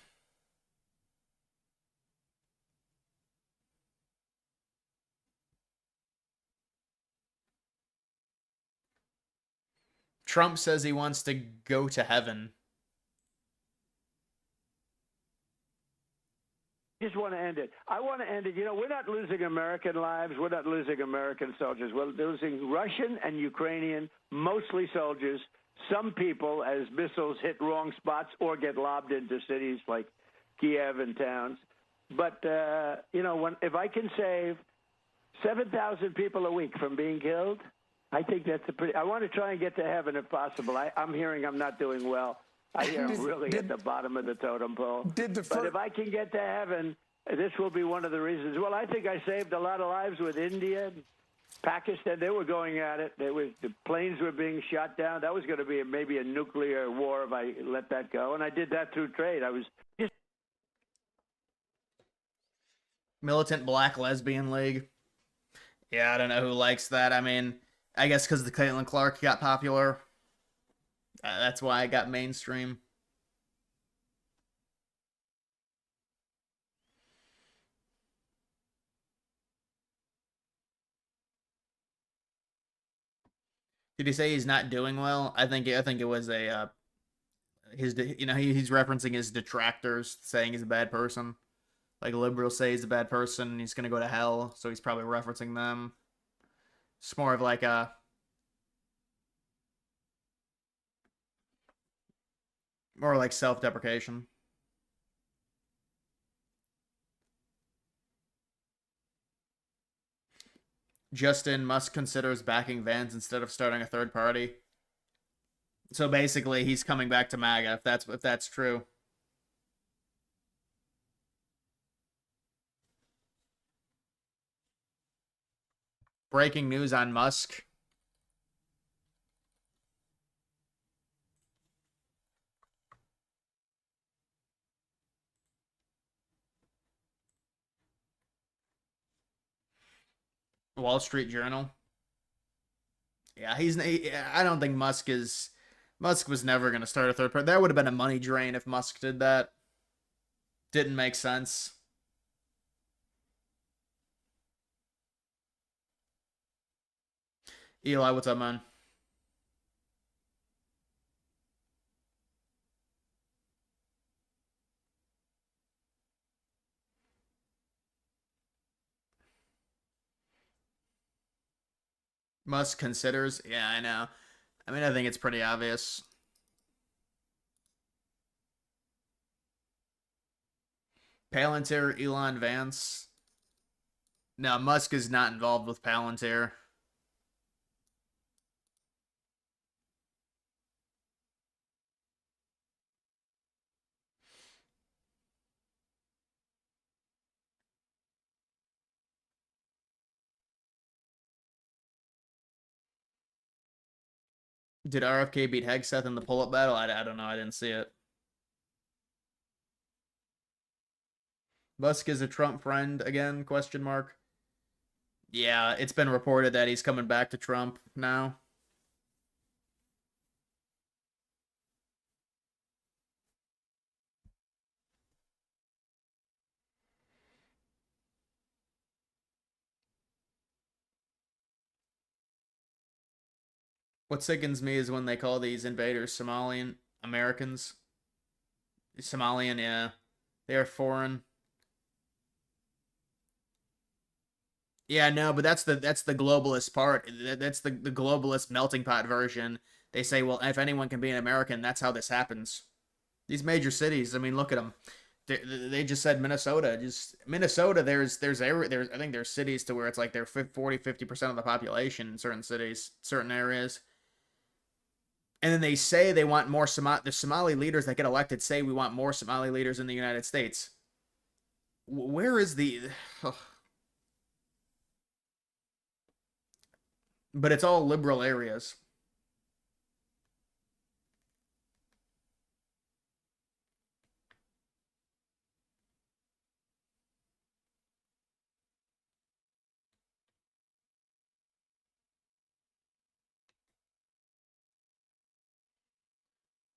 Trump says he wants to go to heaven. Just want to end it. I want to end it. You know, we're not losing American lives. We're not losing American soldiers. We're losing Russian and Ukrainian, mostly soldiers. Some people, as missiles hit wrong spots or get lobbed into cities like Kiev and towns. But, you know, if I can save 7,000 people a week from being killed, I think that's a pretty... I want to try and get to heaven if possible. I'm hearing I'm not doing well. I am really at the bottom of the totem pole. But if I can get to heaven, this will be one of the reasons. Well, I think I saved a lot of lives with India, Pakistan. They were going at it. The planes were being shot down. That was going to be maybe a nuclear war if I let that go. And I did that through trade. I was just... Militant Black Lesbian League. Yeah, I don't know who likes that. I mean, I guess because the Caitlin Clark got popular. That's why I got mainstream. Did he say he's not doing well? I think it was a he's referencing his detractors, saying he's a bad person. Like liberals say he's a bad person and he's gonna go to hell, so he's probably referencing them. It's more of like a more like self-deprecation. Justin Musk considers backing Vance instead of starting a third party. So basically, he's coming back to MAGA if that's true. Breaking news on Musk. Wall Street Journal. Yeah, I don't think Musk was never going to start a third party. That would have been a money drain if Musk did that. Didn't make sense. Eli, what's up, man? Musk considers. Yeah, I know. I mean, I think it's pretty obvious. Palantir, Elon, Vance. No, Musk is not involved with Palantir. Did RFK beat Hegseth in the pull-up battle? I don't know. I didn't see it. Musk is a Trump friend again? Question mark. Yeah, it's been reported that he's coming back to Trump now. What sickens me is when they call these invaders Somalian Americans. Somalian, yeah. They are foreign. Yeah, no, but that's the globalist part. That's the globalist melting pot version. They say, well, if anyone can be an American, that's how this happens. These major cities, I mean, look at them. They just said Minnesota. Just Minnesota. There's I think there's cities to where it's like they're 40-50% of the population in certain cities, certain areas. And then they say they want more the Somali leaders that get elected say we want more Somali leaders in the United States. Where is the? But it's all liberal areas.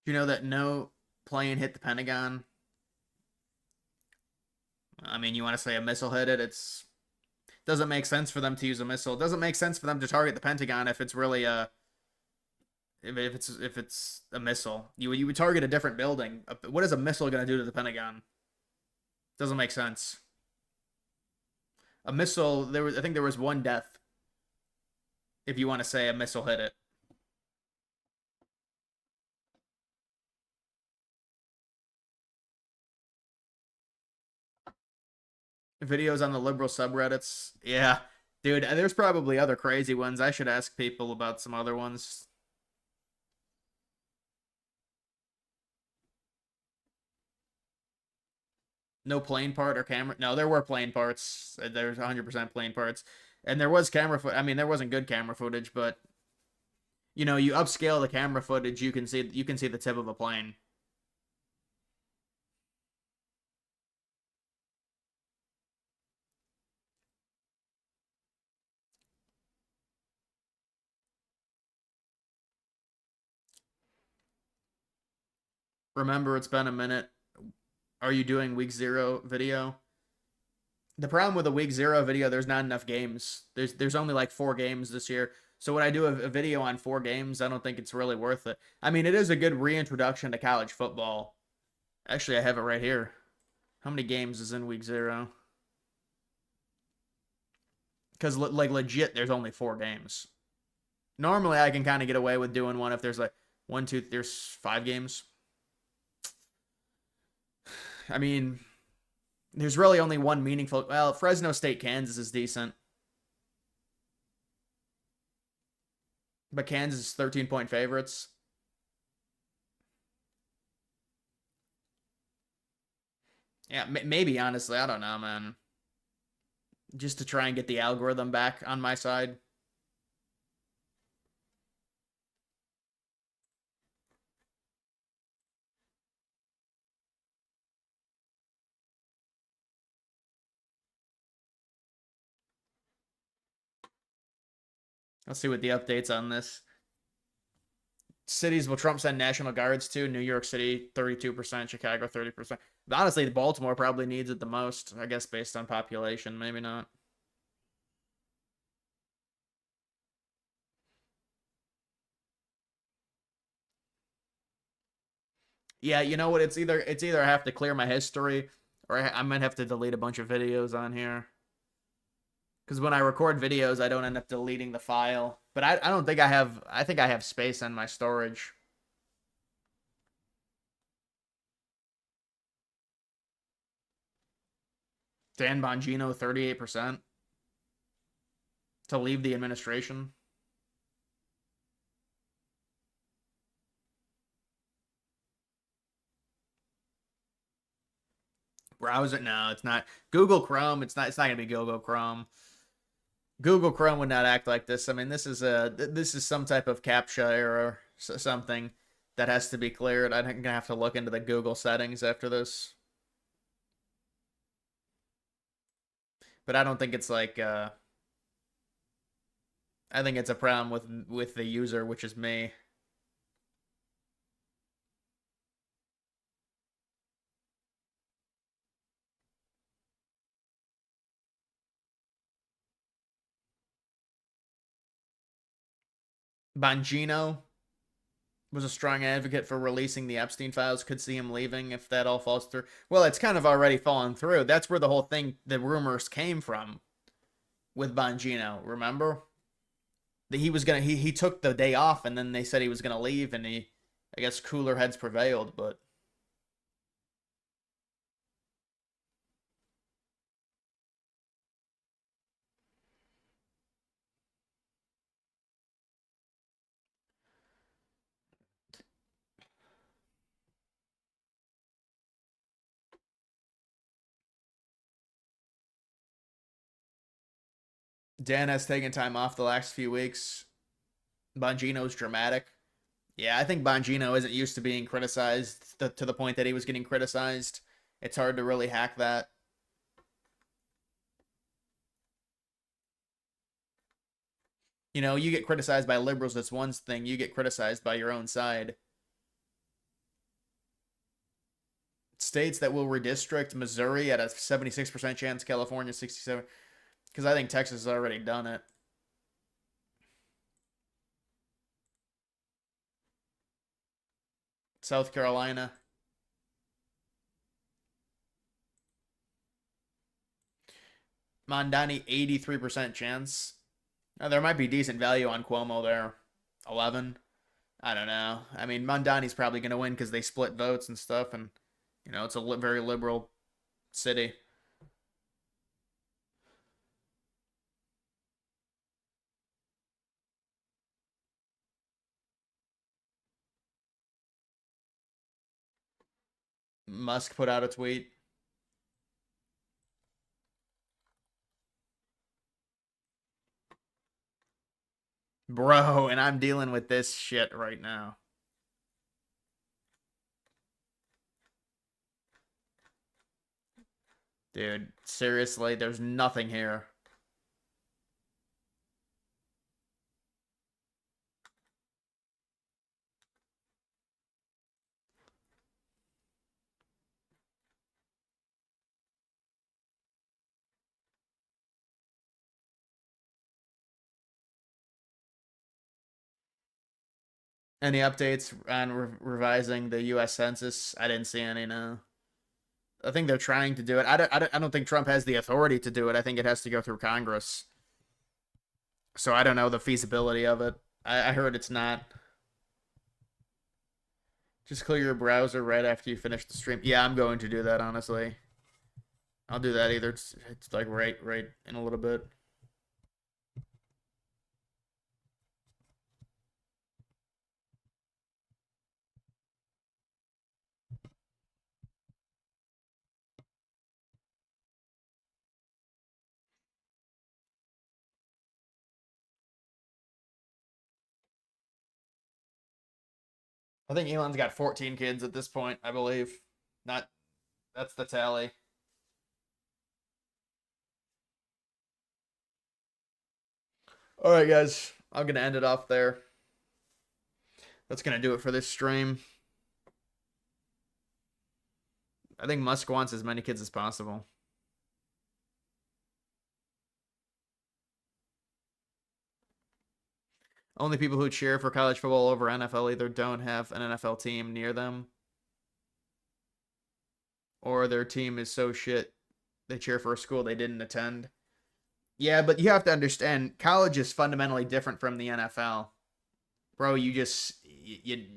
Do you know that no plane hit the Pentagon? I mean, you want to say a missile hit it? It's doesn't make sense for them to use a missile. It doesn't make sense for them to target the Pentagon if it's really a if it's a missile. You would target a different building. What is a missile going to do to the Pentagon? Doesn't make sense. A missile, I think there was one death. If you want to say a missile hit it. Videos on the liberal subreddits. Yeah. Dude, there's probably other crazy ones. I should ask people about some other ones. No plane part or camera. No, there were plane parts. There's 100% plane parts. And there was camera footage. I mean, there wasn't good camera footage, but you know, you upscale the camera footage, you can see the tip of a plane. Remember, it's been a minute. Are you doing week 0 video? The problem with a week 0 video, there's not enough games. There's only like 4 games this year. So when I do a video on 4 games, I don't think it's really worth it. I mean, it is a good reintroduction to college football. Actually, I have it right here. How many games is in week 0? Because like legit, there's only 4 games. Normally, I can kind of get away with doing one if there's like 1, 2, there's 5 games. I mean, there's really only one meaningful. Well, Fresno State, Kansas is decent. But Kansas is 13-point favorites. Yeah, maybe, honestly. I don't know, man. Just to try and get the algorithm back on my side. Let's see what the updates on this. Cities will Trump send National Guards to? New York City, 32%, Chicago, 30%. Honestly, Baltimore probably needs it the most, I guess, based on population. Maybe not. Yeah, you know what? It's either I have to clear my history, or I might have to delete a bunch of videos on here. Because when I record videos, I don't end up deleting the file. But I don't think I have. I think I have space on my storage. Dan Bongino, 38%. To leave the administration. Browse it? No, it's not. Google Chrome. It's not gonna be Google Chrome. Google Chrome would not act like this. I mean, this is some type of CAPTCHA error, something that has to be cleared. I'm gonna have to look into the Google settings after this. But I don't think it's like I think it's a problem with the user, which is me. Bongino was a strong advocate for releasing the Epstein files. Could see him leaving if that all falls through. Well, it's kind of already fallen through. That's where the whole thing, the rumors came from with Bongino. Remember? That he took the day off, and then they said he was gonna leave, and I guess cooler heads prevailed, but. Dan has taken time off the last few weeks. Bongino's dramatic. Yeah, I think Bongino isn't used to being criticized to the point that he was getting criticized. It's hard to really hack that. You know, you get criticized by liberals, that's one thing. You get criticized by your own side. States that will redistrict: Missouri at a 76% chance, California 67%. Because I think Texas has already done it. South Carolina. Mondani, 83% chance. Now, there might be decent value on Cuomo there. 11. I don't know. I mean, Mondani's probably going to win because they split votes and stuff. And, you know, it's a very liberal city. Musk put out a tweet. Bro, and I'm dealing with this shit right now. Dude, seriously, there's nothing here. Any updates on revising the U.S. Census? I didn't see any, no. I think they're trying to do it. I don't think Trump has the authority to do it. I think it has to go through Congress. So I don't know the feasibility of it. I heard it's not. Just clear your browser right after you finish the stream. Yeah, I'm going to do that, honestly. I'll do that either. It's like right in a little bit. I think Elon's got 14 kids at this point, I believe. That's the tally. All right, guys. I'm going to end it off there. That's going to do it for this stream. I think Musk wants as many kids as possible. Only people who cheer for college football over NFL either don't have an NFL team near them, or their team is so shit they cheer for a school they didn't attend. Yeah, but you have to understand, college is fundamentally different from the NFL. Bro, you spammed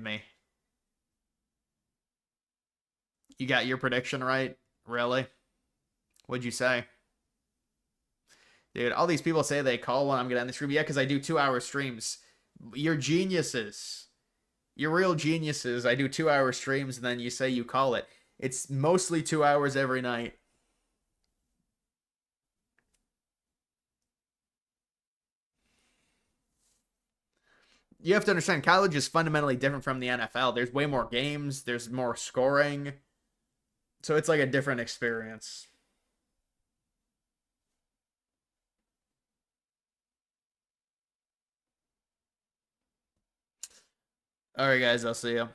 me. You got your prediction right? Really? What'd you say? Dude, all these people say they call when I'm going to end the stream. Yeah, because I do 2-hour streams. You're geniuses. You're real geniuses. I do 2-hour streams, and then you say you call it. It's mostly 2 hours every night. You have to understand, college is fundamentally different from the NFL. There's way more games. There's more scoring. So it's like a different experience. All right, guys. I'll see you.